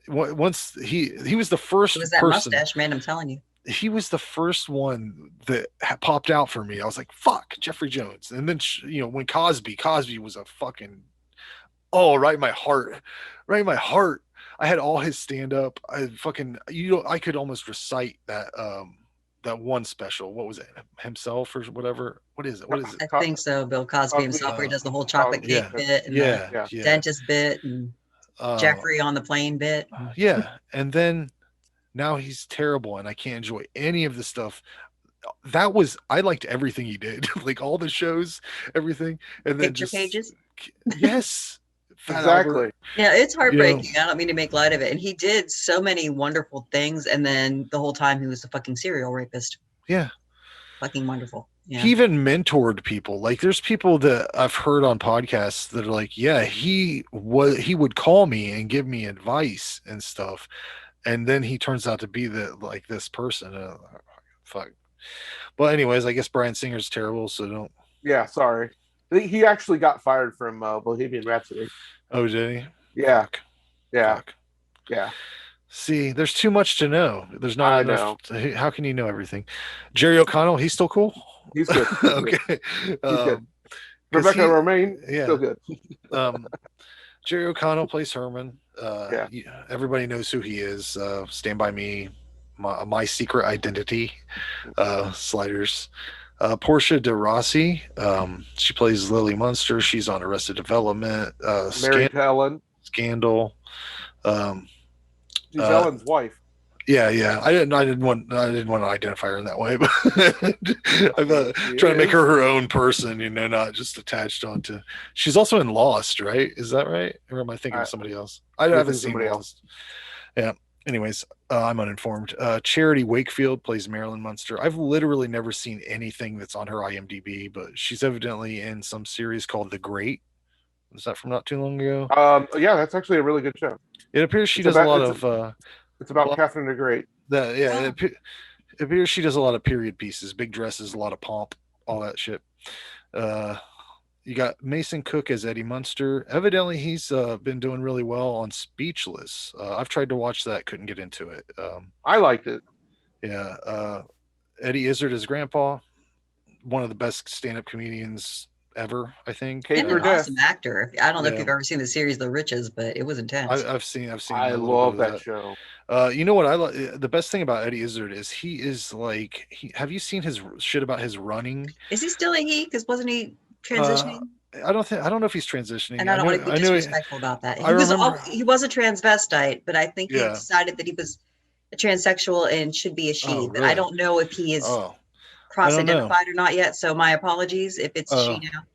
once he was the first It was that person. mustache man, I'm telling you. He was the first one that popped out for me. I was like, fuck, Jeffrey Jones. And then when Cosby was a fucking right in my heart. I had all his stand up. I could almost recite that one special. What was it? Himself or whatever? What is it? I think so. Bill Cosby himself, where he does the whole chocolate cake bit and the dentist bit and Jeffrey on the plane bit. Yeah. And then now he's terrible and I can't enjoy any of the stuff. I liked everything he did, like all the shows, everything. And then Picture pages. Yes. Exactly. Yeah, it's heartbreaking. I don't mean to make light of it. And he did so many wonderful things, and then the whole time he was a fucking serial rapist. Yeah. Fucking wonderful. Yeah. He even mentored people. Like there's people that I've heard on podcasts that are like, yeah, he would call me and give me advice and stuff. And then he turns out to be this person. Fuck. But anyways, I guess Bryan Singer's terrible, so don't. Yeah, sorry. I think he actually got fired from Bohemian Rhapsody. Oh, did he? Yeah. Fuck. Yeah. Fuck. Yeah. See, there's too much to know. There's not enough. How can you know everything? Jerry O'Connell, he's still cool? He's good. Okay. He's good. Rebecca Romaine, still good. Jerry O'Connell plays Herman. Yeah. Everybody knows who he is. Stand By Me, My Secret Identity, Sliders. Portia de Rossi, she plays Lily Munster. She's on Arrested Development. Married to Ellen. Scandal. She's Ellen's wife. Yeah. I didn't want to identify her in that way, but I'm trying to make her own person, not just attached onto. She's also in Lost, right? Is that right? Or am I thinking of somebody else? I haven't seen Lost. Yeah. Anyways, I'm uninformed. Charity Wakefield plays Marilyn Munster. I've literally never seen anything that's on her IMDb, but she's evidently in some series called The Great. Is that from not too long ago? Yeah, that's actually a really good show. It appears she does a lot of. It's about Catherine the Great. It appears she does a lot of period pieces, big dresses, a lot of pomp, all that shit. You got Mason Cook as Eddie Munster. Evidently, he's been doing really well on Speechless. I've tried to watch that, couldn't get into it. I liked it. Yeah. Eddie Izzard as Grandpa, one of the best stand-up comedians ever, I think. Cake And or an death. awesome actor. I don't know if Yeah. you've ever seen the series The Riches, but it was intense. I've seen I a little love bit of that show. You know what I the best thing about Eddie Izzard is he is like have you seen his shit about his running? Is he still a he? Because wasn't he Uh, transitioning? I don't know if he's transitioning. And I don't want to be I know disrespectful about that. I remember. He was a transvestite, but I think he Yeah. decided that he was a transsexual and should be a she. Oh, But I really? don't know if he is Oh, I don't know. cross-identified or not yet. So my apologies if it's a she now.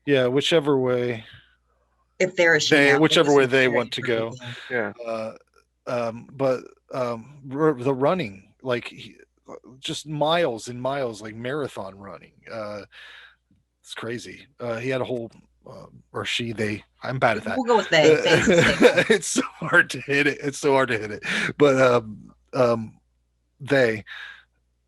Yeah, whichever way If they're a she now. whichever way they Very want to go. yeah. Yeah. But the running, like just miles and miles, like marathon running. It's crazy. He had a whole, or she, they. I'm bad at that. We'll go with they. It's so hard to hit it. But they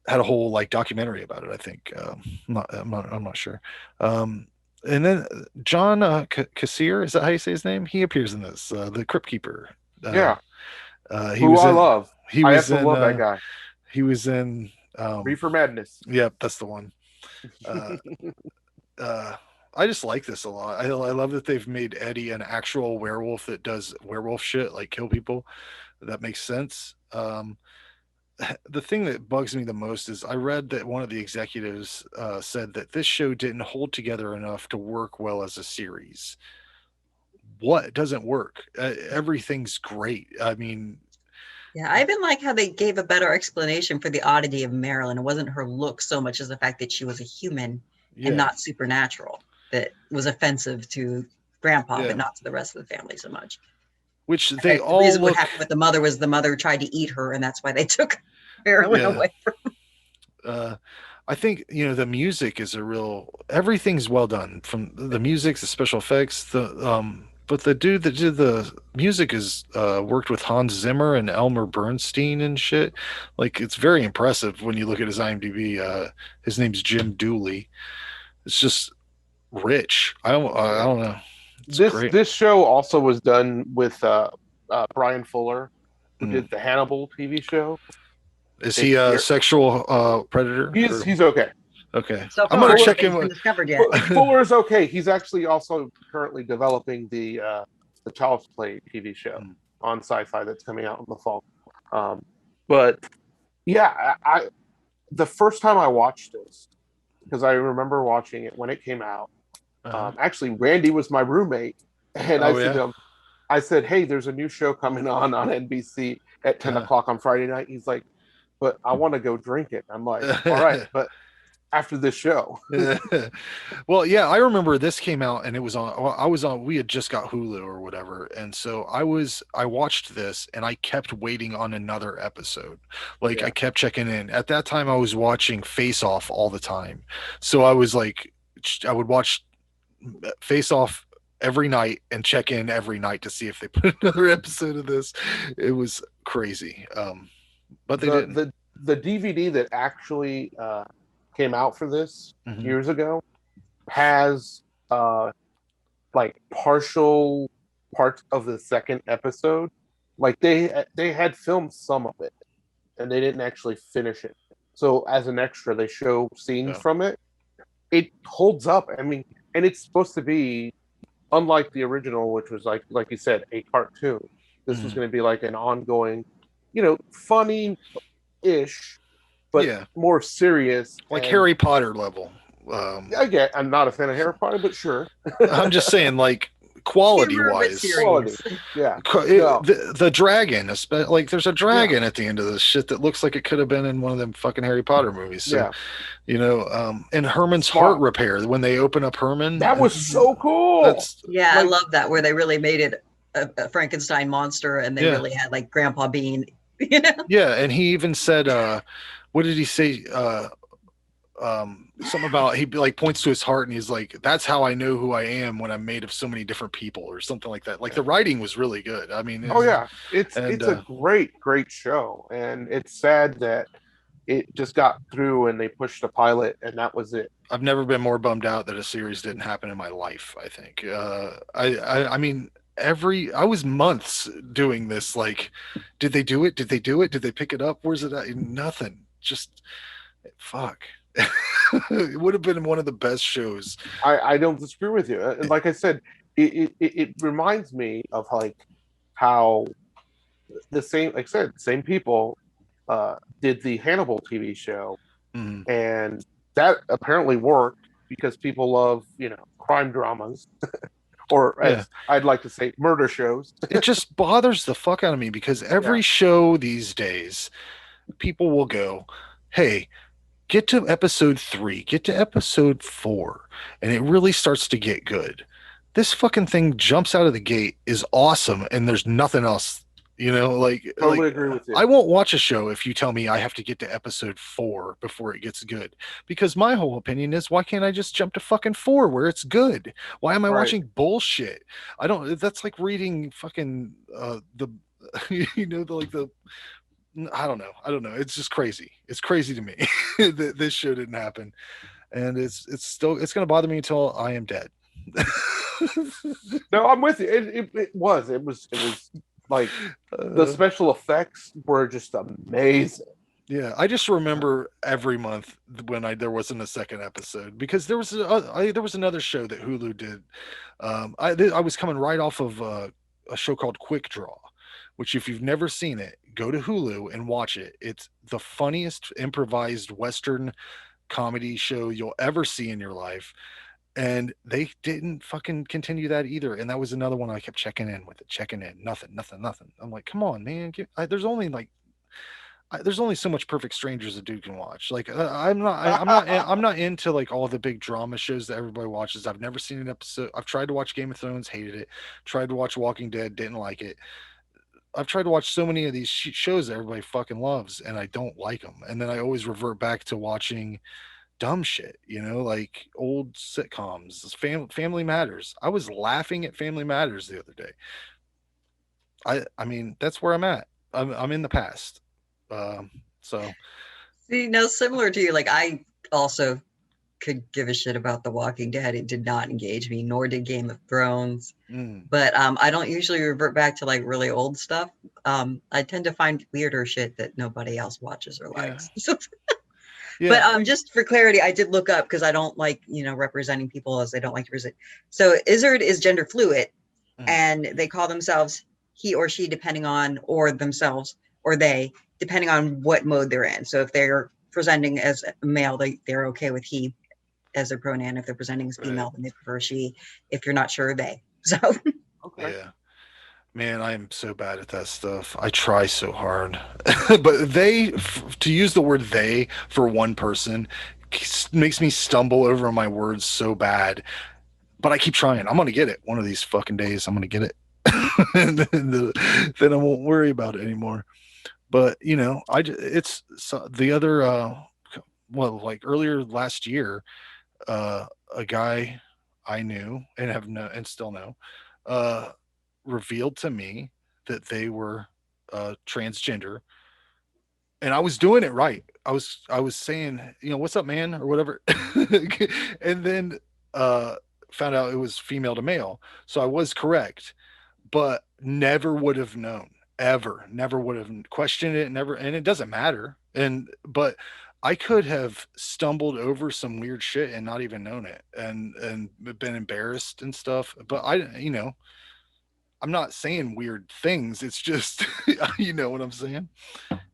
had a whole like documentary about it. I think. I'm not sure. And then John Kassir, is that how you say his name? He appears in this, the Crypt Keeper. Yeah. He was I in, love. He I was in, love that guy. He was in Reefer Madness. Yep, that's the one. I just like this a lot. I love that they've made Eddie an actual werewolf that does werewolf shit, like kill people. That makes sense. The thing that bugs me the most is I read that one of the executives said that this show didn't hold together enough to work well as a series. What doesn't work? Everything's great. I mean, yeah, I even like how they gave a better explanation for the oddity of Marilyn. It wasn't her look so much as the fact that she was a human and not supernatural that was offensive to Grandpa, but not to the rest of the family so much. Which they all the reason look. What happened with the mother was the mother tried to eat her, and that's why they took Marilyn away from her. I think the music is everything's well done, from the music, the special effects, but the dude that did the music is worked with Hans Zimmer and Elmer Bernstein and shit. Like, it's very impressive when you look at his IMDb. His name's Jim Dooley. It's just rich. I don't know. This show also was done with Brian Fuller, who did the Hannibal TV show. Is he a sexual predator? He's okay. Okay. So I'm gonna check him. Discovered yet. Fuller's okay. He's actually also currently developing the Child's Play TV show on Sci-Fi that's coming out in the fall. But yeah, the first time I watched this, because I remember watching it when it came out. Actually, Randy was my roommate, and I said, "Hey, there's a new show coming on NBC at 10 o'clock on Friday night." He's like, "But I want to go drink it." I'm like, "All right, but after this show." Well, yeah, I remember this came out and it was on. We had just got Hulu or whatever, and so I watched this and I kept waiting on another episode. Like, I kept checking in. At that time, I was watching Face Off all the time, so I was like, I would watch Face Off every night and check in every night to see if they put another episode of this. It was crazy. But they didn't. The DVD that actually came out for this years ago has like partial parts of the second episode. Like they had filmed some of it and they didn't actually finish it. So as an extra, they show scenes from it. It holds up. I mean, and it's supposed to be, unlike the original, which was like you said, a cartoon. This was going to be like an ongoing, funny-ish, but more serious. Like Harry Potter level. I'm not a fan of Harry Potter, but sure. I'm just saying, like, quality-wise. Yeah. The dragon, like, there's a dragon at the end of this shit that looks like it could have been in one of them fucking Harry Potter movies. So, and Herman's heart repair, when they open up Herman. That was so cool. I love that, where they really made it a Frankenstein monster and they really had, like, Grandpa being, Yeah, and he even said, what did he say? Something about, he like points to his heart and he's like, that's how I know who I am when I'm made of so many different people, or something like that. Like, the writing was really good. I mean, it's a great show, and it's sad that it just got through and they pushed a pilot and that was it. I've never been more bummed out that a series didn't happen in my life. I think I mean, I was months doing this, like, did they do it? Did they pick it up? Where's it at? Nothing. Just fuck. It would have been one of the best shows. I don't disagree with you. And like I said, it reminds me of like how the same, like I said, same people did the Hannibal TV show, and that apparently worked because people love, crime dramas, or as I'd like to say, murder shows. It just bothers the fuck out of me because every show these days, people will go, hey, get to episode 3, get to episode 4, and it really starts to get good. This fucking thing jumps out of the gate, is awesome, and there's nothing else. Totally agree with you. I won't watch a show if you tell me I have to get to episode 4 before it gets good. Because my whole opinion is, why can't I just jump to fucking 4 where it's good? Why am I watching bullshit? That's like reading fucking I don't know. It's just crazy. It's crazy to me that this show didn't happen. And it's going to bother me until I am dead. No, I'm with you. It was like the special effects were just amazing. Yeah, I just remember every month when there wasn't a second episode, because there was another show that Hulu did. I was coming right off of a show called Quick Draw, which, if you've never seen it, go to Hulu and watch it. It's the funniest improvised Western comedy show you'll ever see in your life. And they didn't fucking continue that either. And that was another one I kept checking in. Nothing. I'm like, come on, man. There's only so much Perfect Strangers a dude can watch. Like, I'm not into like all the big drama shows that everybody watches. I've never seen an episode. I've tried to watch Game of Thrones, hated it. Tried to watch Walking Dead, didn't like it. I've tried to watch so many of these shows that everybody fucking loves, and I don't like them. And then I always revert back to watching dumb shit, like old sitcoms. Family Matters. I was laughing at Family Matters the other day. I mean, that's where I'm at. I'm in the past. So See, similar to you, like I also could give a shit about The Walking Dead. It did not engage me, nor did Game of Thrones. But I don't usually revert back to like really old stuff. I tend to find weirder shit that nobody else watches or likes. Yeah. But just for clarity, I did look up, because I don't like, representing people as they don't like to present. So Izzard is gender fluid, and they call themselves he or she depending on, or themselves or they, depending on what mode they're in. So if they're presenting as a male, they're okay with he as their pronoun. If they're presenting as female, then they prefer she. If you're not sure, they. So okay. Yeah. Man, I am so bad at that stuff. I try so hard. But to use the word they for one person makes me stumble over my words so bad. But I keep trying. I'm going to get it. One of these fucking days, I'm going to get it. And then I won't worry about it anymore. But, it's the other, like earlier last year, a guy I knew and still know, revealed to me that they were transgender, and I was doing it right. I was saying, what's up, man, or whatever, and then found out it was female to male. So I was correct, but never would have known, never would have questioned it, never. And it doesn't matter. But I could have stumbled over some weird shit and not even known it, and been embarrassed and stuff. But I'm not saying weird things. It's just, you know what I'm saying?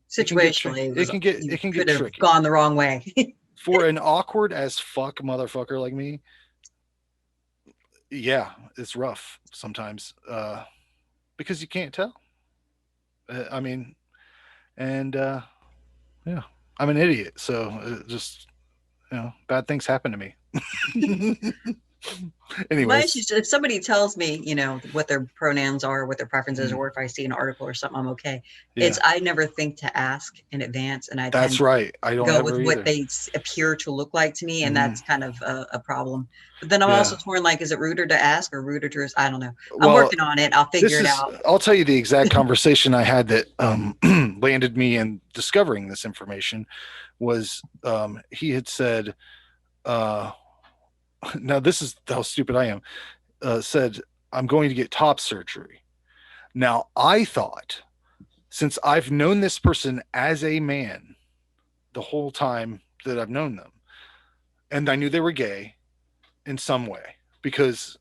Situationally, it can get tricky. Gone the wrong way. For an awkward as fuck motherfucker like me, yeah, it's rough sometimes, because you can't tell. Yeah, I'm an idiot, so just bad things happen to me. Anyways, if somebody tells me, what their pronouns are, what their preferences, or if I see an article or something, I'm okay. Yeah. I never think to ask in advance, and I don't go with what they appear to look like to me, and that's kind of a problem. But then I'm also torn, like, is it ruder to ask or ruder to? I don't know. I'm working on it. I'll figure it out. I'll tell you the exact conversation I had that landed me in discovering this information was he had said, now this is how stupid I am, said, I'm going to get top surgery. Now I thought, since I've known this person as a man the whole time that I've known them, and I knew they were gay in some way because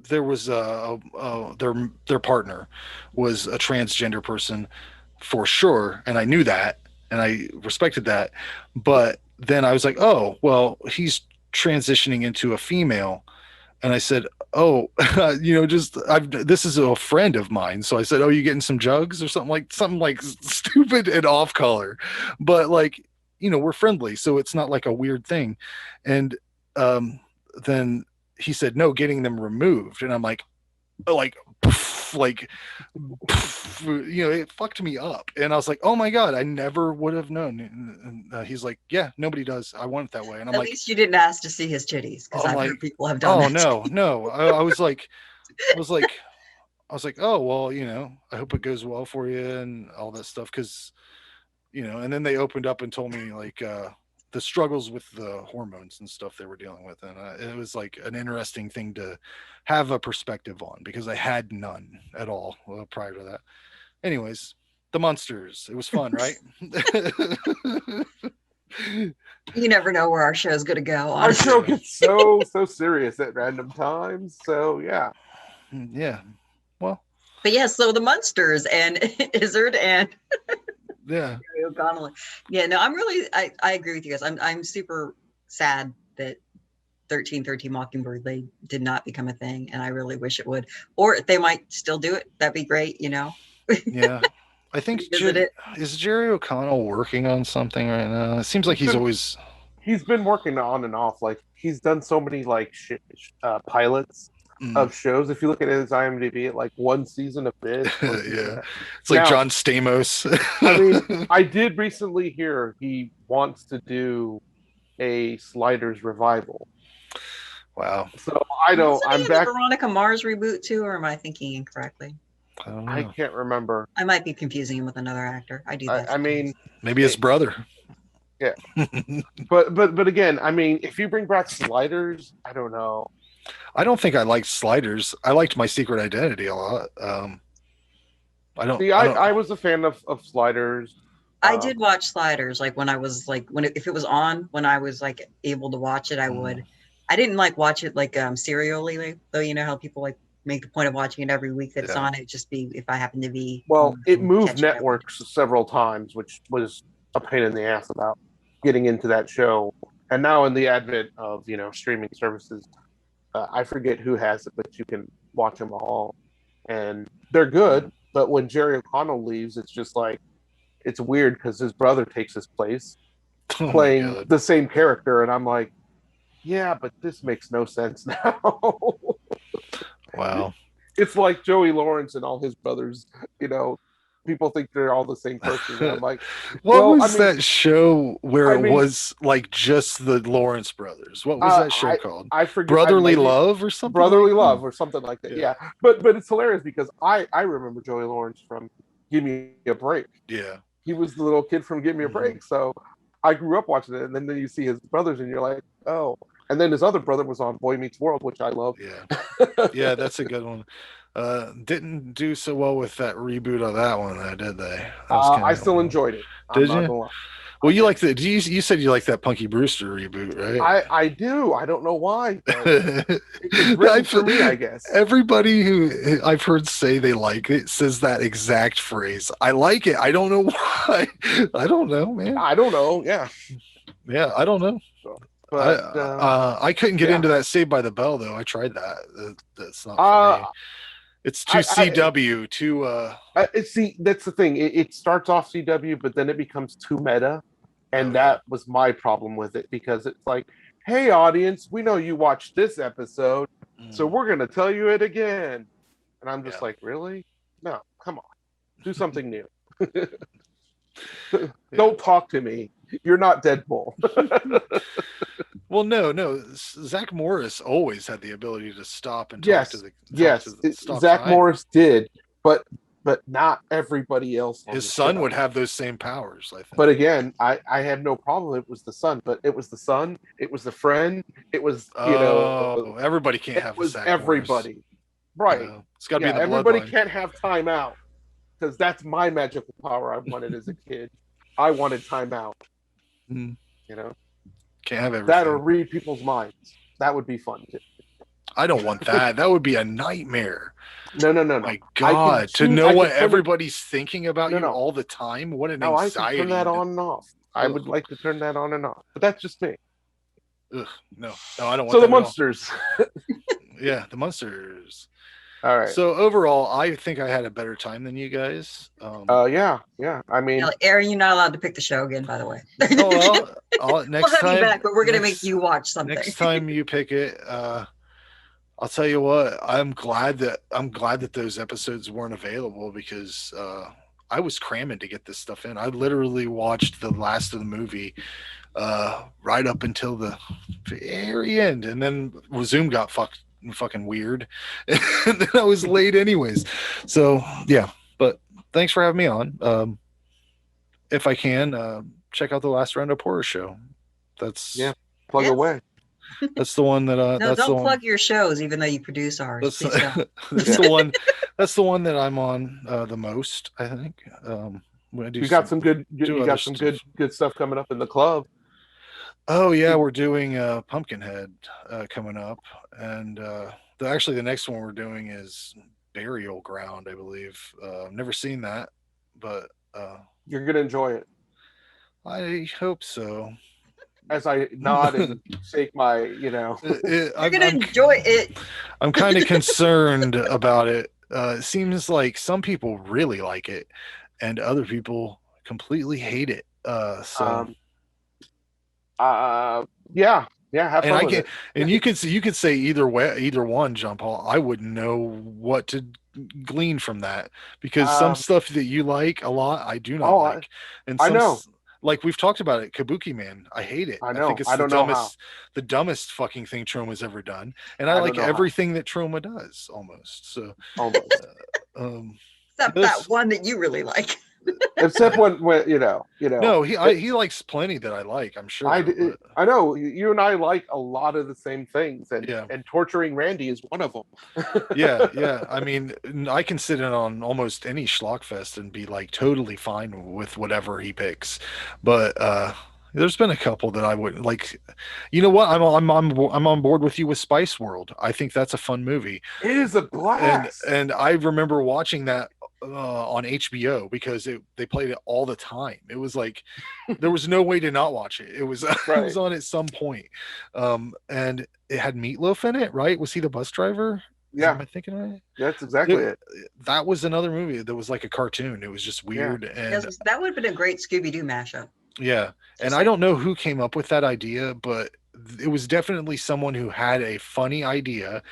there was their partner was a transgender person for sure, and I knew that and I respected that. But then I was like, oh well, he's transitioning into a female, and I said, oh, this is a friend of mine. So I said, oh, you getting some jugs or something like stupid and off color, but like, we're friendly, so it's not like a weird thing. And then he said, no, getting them removed. And I'm like, it fucked me up. And I was like, oh my God, I never would have known. And he's like, yeah, nobody does. I want it that way. And I'm At like, least you didn't ask to see his titties, because I've heard people have done oh, that. no. I was like, oh, well, I hope it goes well for you and all that stuff. Cause, and then they opened up and told me like, the struggles with the hormones and stuff they were dealing with. And it was like an interesting thing to have a perspective on, because I had none at all prior to that. Anyways, the Munsters, it was fun, right? You never know where our show's going to go. Our Honestly. show gets so serious at random times. So yeah. Yeah. Well, but yeah, so the Munsters and Izzard and yeah, O'Connell. Yeah, no, I agree with you guys. I'm super sad that 1313 Mockingbird Lane did not become a thing, and I really wish it would. Or they might still do it. That'd be great, Yeah. I think is Jerry O'Connell working on something right now? It seems like he's been working on and off. Like he's done so many like pilots of shows. If you look at his IMDb, at like one season of this. Yeah, it's like now, John Stamos. I mean, I did recently hear he wants to do a Sliders revival. Wow. So I don't. I'm back. Veronica Mars reboot too, or am I thinking incorrectly? I can't remember. I might be confusing him with another actor. I do that. I mean, maybe his brother. Yeah. but again, I mean, if you bring back Sliders, I don't know. I don't think I liked Sliders. I liked My Secret Identity a lot. I was a fan of Sliders. I did watch Sliders, like when I was like if it was on when I was like able to watch it, I would. I didn't like watch it like serially, though. You know how people like make the point of watching it every week that it's on. It'd just be if I happen to be. Well, it moved networks several times, which was a pain in the ass about getting into that show. And now in the advent of streaming services, I forget who has it, but you can watch them all, and they're good. But when Jerry O'Connell leaves, it's just like it's weird because his brother takes his place, playing the same character, and I'm like, yeah, but this makes no sense now. Wow. It's like Joey Lawrence and all his brothers, people think they're all the same person. And I'm like, that show where it was like just the Lawrence brothers? What was that show called? I forget. Brotherly Love or something? Brotherly Love or something like that. Yeah. But it's hilarious because I remember Joey Lawrence from Give Me a Break. Yeah. He was the little kid from Give Me a Break. So I grew up watching it, and then you see his brothers and you're like, oh. And then his other brother was on Boy Meets World, which I love. Yeah. Yeah, that's a good one. Didn't do so well with that reboot of that one, did they? I still enjoyed it. Did you? Well, you like you said you like that Punky Brewster reboot, right? I do. I don't know why. It's written for me, I guess. Everybody who I've heard say they like it says that exact phrase. I like it. I don't know why. I don't know, man. I don't know. Yeah. Yeah, I don't know. But I couldn't get into that Saved by the Bell though. I tried that. That's not for me. It's too CW, see, that's the thing. It starts off CW, but then it becomes too meta. And that was my problem with it, because it's like, hey, audience, we know you watched this episode, so we're going to tell you it again. And I'm just like, really? No, come on. Do something new. Don't talk to me. You're not Deadpool. Well, no. Zach Morris always had the ability to stop and talk to the. Zach Morris did, but not everybody else. His son would have those same powers, I think. But again, I have no problem. It was the son, but it was the son. It was the friend. It was everybody can't have. It was Zach everybody, Morris. Right? It's got to be the everybody bloodline. Can't have time out, because that's my magical power I wanted as a kid. I wanted time out. Can't have everything. That or read people's minds. That would be fun too. I don't want that. That would be a nightmare. No. My God, to know what everybody's thinking about you all the time. What an anxiety. I can turn that on and off. I would like to turn that on and off, but that's just me. Ugh, no, I don't want. So the Munsters. Yeah, the Munsters. All right. So overall, I think I had a better time than you guys. Yeah. I mean, Aaron, you're not allowed to pick the show again, by the way. Next we'll have time, you back, but we're gonna make you watch something. Next time you pick it, I'll tell you what. I'm glad that those episodes weren't available because I was cramming to get this stuff in. I literally watched the last of the movie right up until the very end, and then Zoom got fucking weird, and then I was late anyways. So yeah, but thanks for having me on. If I can, check out the Last Round of Horror show. That's plug away. That's the one that no, that's don't plug your shows, even though you produce ours. That's the one. That's the one that I'm on the most, I think. You got some good stuff coming up in the club. Oh yeah, we're doing Pumpkinhead coming up, and actually the next one we're doing is Burial Ground, I believe. I've never seen that, but you're gonna enjoy it. I hope so. As I nod and shake my, you're gonna enjoy it. I'm kind of concerned about it. It seems like some people really like it, and other people completely hate it. Yeah, have fun with it. And you could say either one, John Paul. I wouldn't know what to glean from that because some stuff that you like a lot, I do not like, and I know. Like we've talked about it, Kabuki Man, I hate it. I know. I think it's the dumbest fucking thing Troma's ever done, and I like everything that Troma does almost. So except that one that you really like. Except when No, he likes plenty that I like. I'm sure. I know you and I like a lot of the same things, and torturing Randy is one of them. yeah. I mean, I can sit in on almost any schlockfest and be like totally fine with whatever he picks, but there's been a couple that I wouldn't like. You know what? I'm on board with you with Spice World. I think that's a fun movie. It is a blast, and I remember watching that on HBO because they played it all the time. It was like there was no way to not watch it. It was it was on at some point, and it had Meatloaf in it, right? Was he the bus driver? Yeah, am I thinking right? That's exactly it. That was another movie that was like a cartoon. It was just weird, and that would have been a great Scooby-Doo mashup. Yeah, and I don't know who came up with that idea, but it was definitely someone who had a funny idea,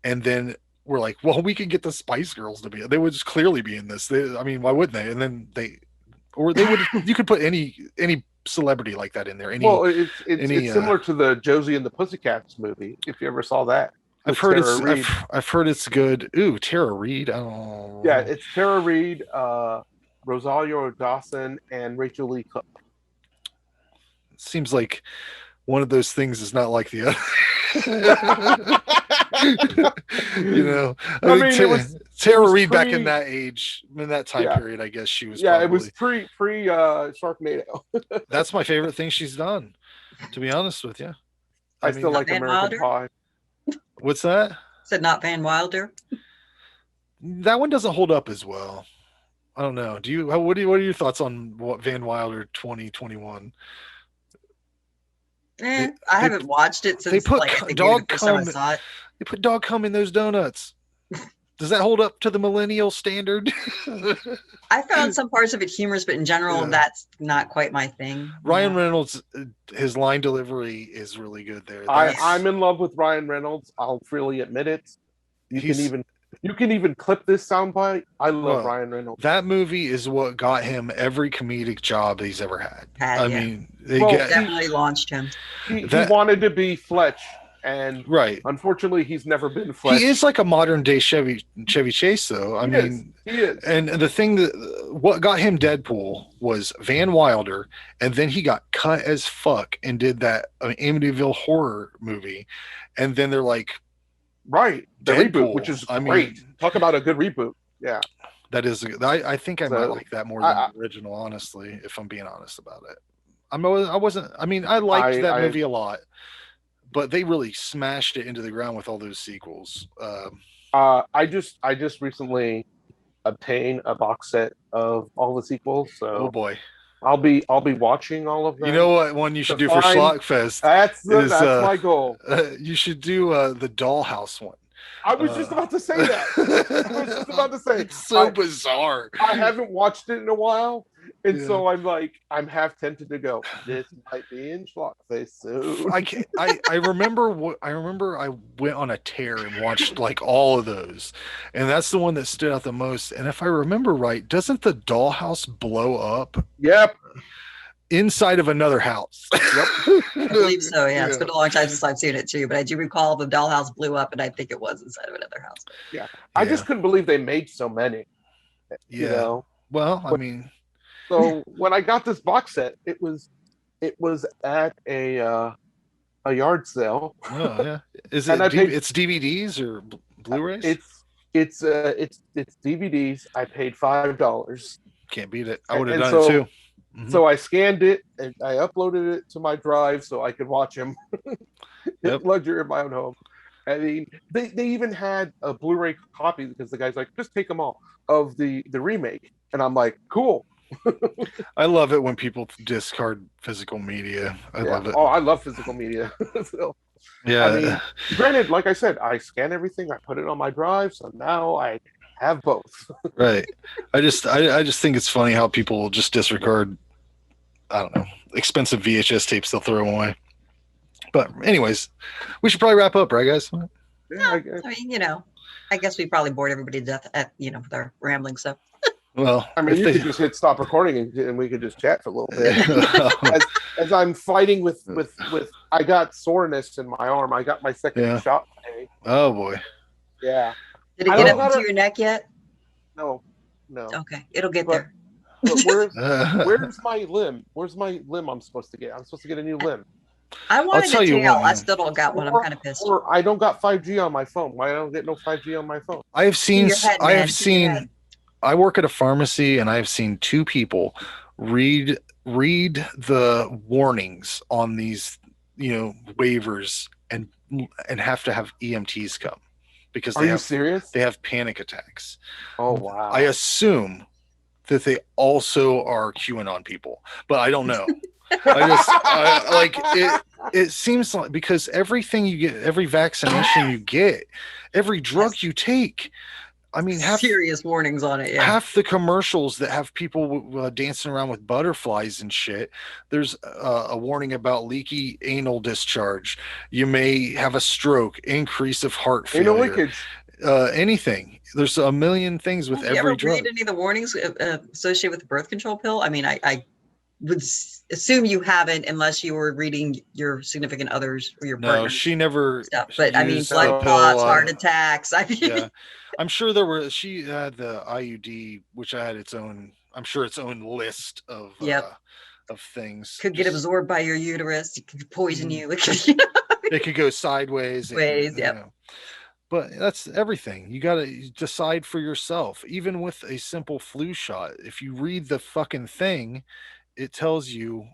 and then we're like, well, we can get the Spice Girls to be. They would just clearly be in this. I mean, why wouldn't they? And then they would. You could put any celebrity like that in there. It's similar to the Josie and the Pussycats movie. If you ever saw that, I've heard it's good. Ooh, Tara Reid. Oh, yeah, it's Tara Reid, Rosario Dawson, and Rachel Lee Cook. It seems like one of those things is not like the other. I mean, Tara Reid back in that age, in that time period, I guess she was. Yeah, it was pre Sharknado. That's my favorite thing she's done, to be honest with you. I still like American Pie. What's that? Said not Van Wilder. That one doesn't hold up as well. I don't know. What are your thoughts on what Van Wilder 2021? I haven't watched it since they put dog cum. I They put dog cum in those donuts. Does that hold up to the millennial standard? I found some parts of it humorous, but in general, that's not quite my thing. Ryan Reynolds, his line delivery is really good there. I'm in love with Ryan Reynolds. I'll freely admit it. You can even clip this soundbite. I love Ryan Reynolds. That movie is what got him every comedic job he's ever had. I mean, definitely launched him. He wanted to be Fletch. And unfortunately, he's never been Fletch. He is like a modern day Chevy Chase, though. I mean, he is. And the thing what got him Deadpool was Van Wilder, and then he got cut as fuck and did that Amityville horror movie, and then they're like, the reboot, which is great. Talk about a good reboot. Yeah, that is. I think I might like that more than the original, honestly. If I'm being honest about it. I wasn't. I mean, I liked that I- movie a lot, but they really smashed it into the ground with all those sequels. I just recently obtained a box set of all the sequels, Oh so boy. I'll be watching all of them. You know what one you should to do for find- Schlockfest? That's my goal. You should do the Dollhouse one. I was just about to say that. I was just about to say It's so bizarre. I haven't watched it in a while, and Yeah. so I'm half tempted to go. This might be in Schlockface soon. I remember I went on a tear and watched like all of those, and that's the one that stood out the most. And if I remember right, doesn't the dollhouse blow up Yep. inside of another house? Yep. I believe so. Yeah, it's been a long time since I've seen it too, but I do recall the dollhouse blew up, and I think it was inside of another house. Yeah. I just couldn't believe they made so many. You Yeah. know? Well, I mean, So when I got this box set, it was at a yard sale. oh, yeah. Is And it I paid- it's DVDs or Blu-rays? It's DVDs. I paid $5. Can't beat it. I would have and done so- it too. Mhm. So I scanned it and I uploaded it to my drive so I could watch them. Yep. Luxury of my own home. I mean, they even had a Blu-ray copy because the guy's like, just take them all of the remake, and I'm like, cool. I love it when people discard physical media. I love it. Oh, I love physical media. So, Yeah. I mean, granted, like I said, I scan everything, I put it on my drive, so now I have both. Right. I just think it's funny how people will just disregard, I don't know, expensive VHS tapes. They'll throw them away. But anyways, we should probably wrap up, right, guys? Yeah, I mean, I guess we probably bored everybody to death at with our rambling stuff. Well, I mean, if you they- could just hit stop recording and we could just chat for a little bit. As I'm fighting with I got soreness in my arm. I got my second Yeah. shot today. Oh boy. Yeah. Did it I get don't up into gotta- your neck yet? No. Okay, it'll get But- there. But where's my limb? Where's my limb I'm supposed to get? I'm supposed to get a new limb. I wanted tell a you tail. what, I man. still don't got one. I'm kind of pissed. Or I don't got 5G on my phone. Why I don't get no 5G on my phone? I have seen your head, I man. have To your seen head. I work at a pharmacy and I've seen two people read the warnings on these, waivers and have to have EMTs come because Are you serious? they have panic attacks. Oh wow. I assume that they also are QAnon people, but I don't know. It seems like because everything you get, every vaccination you get, every drug you take, I mean, Serious warnings on it. Yeah. half the commercials that have people dancing around with butterflies and shit, there's a warning about leaky anal discharge. You may have a stroke, increase of heart Anal failure, leakage. anything. There's a million things with Have you every ever drug. read any of the warnings associated with the birth control pill? I mean, I would assume you haven't unless you were reading your significant others or your No, partner's she never. stuff. But I mean, used blood the pill, clots, heart attacks. I mean, Yeah, I'm sure there were. She had the IUD, which had its own. I'm sure its own list of Yep. of things. could get Just- absorbed by your uterus. It could poison Mhm. you. It could, It could go sideways. Ways, yep. But that's everything. You got to decide for yourself. Even with a simple flu shot, if you read the fucking thing, it tells you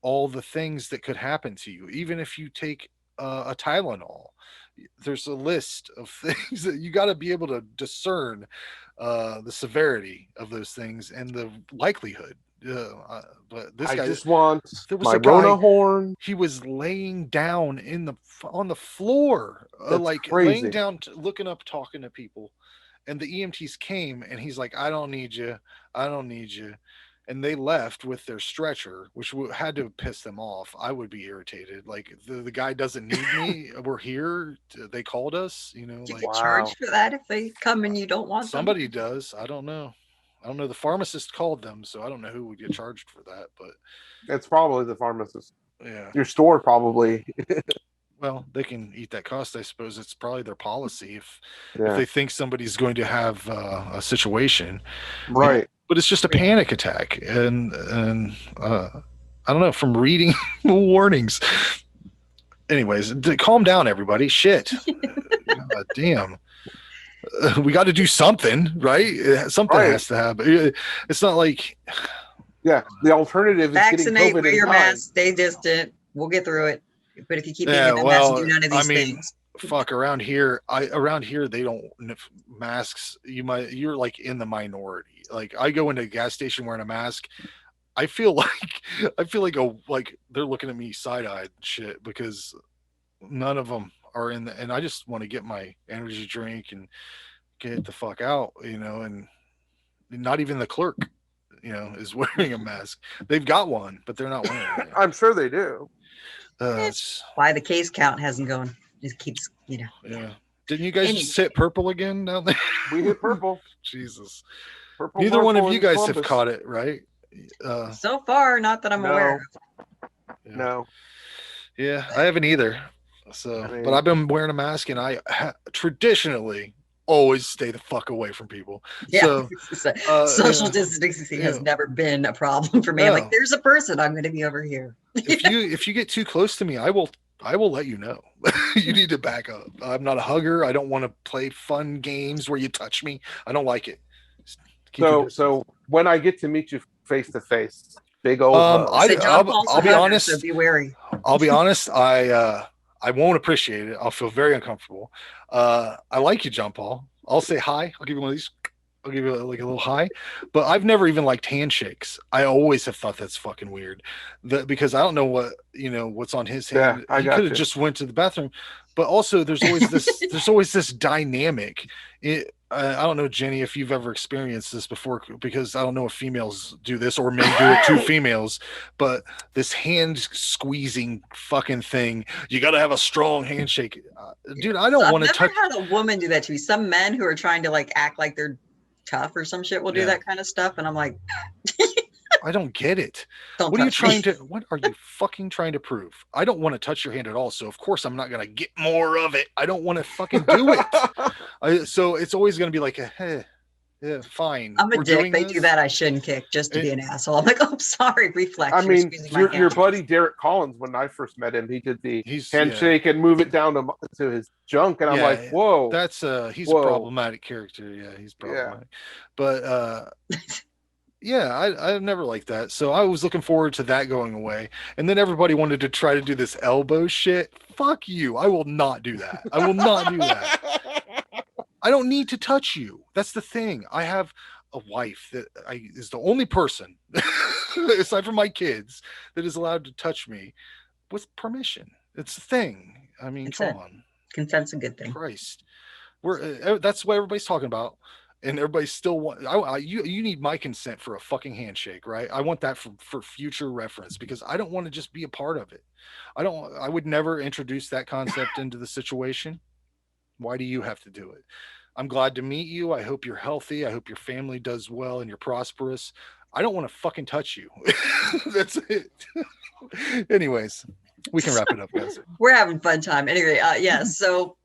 all the things that could happen to you. Even if you take a Tylenol, there's a list of things that you got to be able to discern the severity of those things and the likelihood. But this I guy, just want there was my a guy- Rona horn. he was laying down on the floor, That's laying crazy. down, looking up, talking to people. And the EMTs came, and he's like, "I don't need you. I don't need you." And they left with their stretcher, which had to piss them off. I would be irritated. Like the guy doesn't need me. We're here. They called us. do you Like get Wow. charged for that if they come and you don't want them? somebody does. I don't know. The pharmacist called them, so I don't know who would get charged for that. But It's probably the pharmacist. yeah. Your store probably. Well, they can eat that cost, I suppose. It's probably their policy if Yeah. they think somebody's going to have a situation. Right. But it's just a panic attack, and I don't know, from reading warnings. Anyways, calm down, everybody. Shit, God damn. We got to do something, right? Something Right. has to happen. It's not like Yeah, the alternative is getting Vaccinate, COVID wear in your time. mask, stay distant. We'll get through it. But if you keep being Yeah, in that well, mess and do none of I these mean, things, fuck around here. Around here they don't masks. You're like in the minority. Like I go into a gas station wearing a mask. I feel like they're looking at me side-eyed shit because none of them are in and I just want to get my energy drink and get the fuck out, and not even the clerk, is wearing a mask. They've got one, but they're not wearing it. I'm sure they do. why the case count hasn't gone. Just keeps, Yeah. Didn't you guys Anyway. just hit purple again down there? We hit purple. Jesus. Purple. Neither one of Marple, you and guys Columbus. have caught it, right? So far, not that I'm aware of. Yeah. No. Yeah, I haven't either. So, but I've been wearing a mask, and I traditionally always stay the fuck away from people. Yeah. So, Social distancing has never been a problem for me. I'm No. like, there's a person, I'm going to be over here. if you get too close to me, I will let you know. You need to back up. I'm not a hugger. I don't want to play fun games where you touch me. I don't like it. So when I get to meet you face to face, big old hug. I'll be honest. So be wary. I'll be honest. I won't appreciate it. I'll feel very uncomfortable. I like you, John Paul. I'll say hi. I'll give you one of these. I'll give you like a little hi. But I've never even liked handshakes. I always have thought that's fucking weird. Because I don't know what's on his hand. Yeah, He could have just went to the bathroom. But also, there's always this dynamic. I don't know, Jenny, if you've ever experienced this before, because I don't know if females do this or men do it to females, but this hand squeezing fucking thing, you got to have a strong handshake. Dude, I don't want to touch. I've never had a woman do that to me. Some men who are trying to like act like they're tough or some shit will do that kind of stuff. And I'm like, I don't get it. What are you fucking trying to prove? I don't want to touch your hand at all. So of course I'm not going to get more of it. I don't want to fucking do it. So it's always going to be like, hey, yeah, fine. I'm a dick. They do that. I shouldn't kick just to be an asshole. I'm like, oh, sorry. Reflex. I mean, your buddy Derek Collins, when I first met him, he did the handshake and move it down to his junk. And I'm like, whoa. That's he's a problematic character. Yeah, he's problematic. But yeah, I've never liked that. So I was looking forward to that going away. And then everybody wanted to try to do this elbow shit. Fuck you. I will not do that. I will not do that. I don't need to touch you. That's the thing. I have a wife that is the only person, aside from my kids, that is allowed to touch me with permission. It's the thing. I mean, come on. Consent's a good thing. Christ. That's what everybody's talking about. And everybody still you need my consent for a fucking handshake, right? I want that for future reference because I don't want to just be a part of it. I would never introduce that concept into the situation. Why do you have to do it? I'm glad to meet you. I hope you're healthy. I hope your family does well and you're prosperous. I don't want to fucking touch you. That's it. Anyways, we can wrap it up, guys. We're having fun time. Anyway, so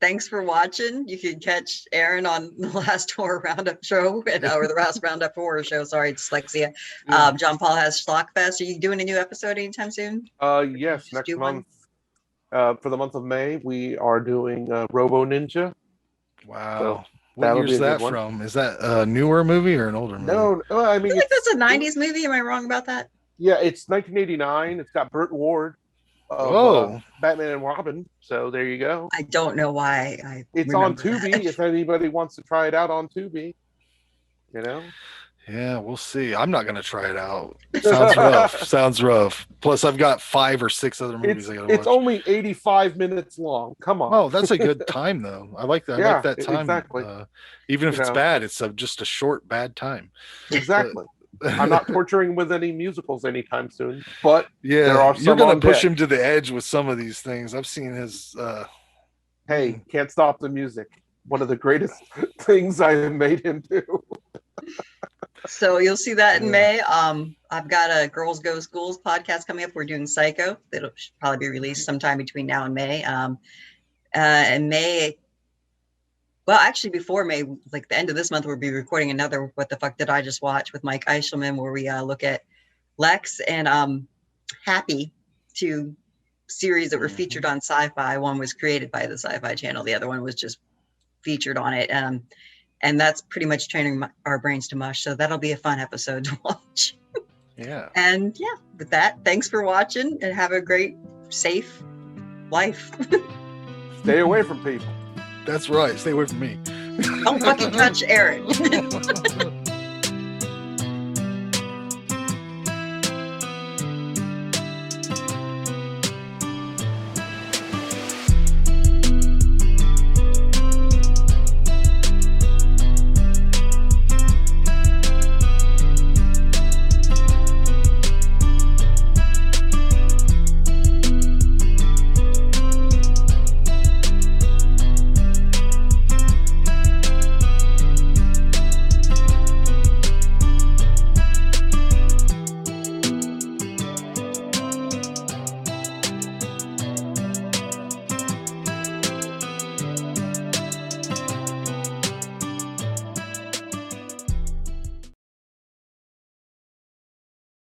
thanks for watching. You can catch Aaron on the last horror roundup show or the last roundup horror show. Sorry, dyslexia. John Paul has Schlockfest. Are you doing a new episode anytime soon? Yes, next month. For the month of May, we are doing Robo Ninja. Wow. So what year is that from? Is that a newer movie or an older movie? No, I mean, I feel like that's a 90s movie. Am I wrong about that? Yeah, it's 1989. It's got Burt Ward. Batman and Robin. So there you go. I don't know why. It's on Tubi. If anybody wants to try it out on Tubi, Yeah, we'll see. I'm not gonna try it out. Sounds rough. Sounds rough. Plus, I've got 5 or 6 other movies I gotta watch. It's only 85 minutes long. Come on. Oh, that's a good time though. I like that. I like that time. Exactly. Even if it's bad, it's just a short bad time. Exactly. I'm not torturing with any musicals anytime soon, but yeah, there are some. You're gonna push him to the edge with some of these things. I've seen his. Hey, Can't Stop the Music. One of the greatest things I have made him do. So you'll see that in May. I've got a Girls Go Schools podcast coming up. We're doing Psycho. It'll probably be released sometime between now and May. And May. Well, actually, before May, like the end of this month, we'll be recording another What the Fuck Did I Just Watch with Mike Eichelman, where we look at Lex and Happy, 2 series that were featured on Sci-Fi. One was created by the Sci-Fi Channel. The other one was just featured on it. And that's pretty much training our brains to mush. So that'll be a fun episode to watch. much. Yeah. And yeah, with that, thanks for watching and have a great, safe life. Stay away from people. That's right. Stay away from me. Don't fucking touch Aaron.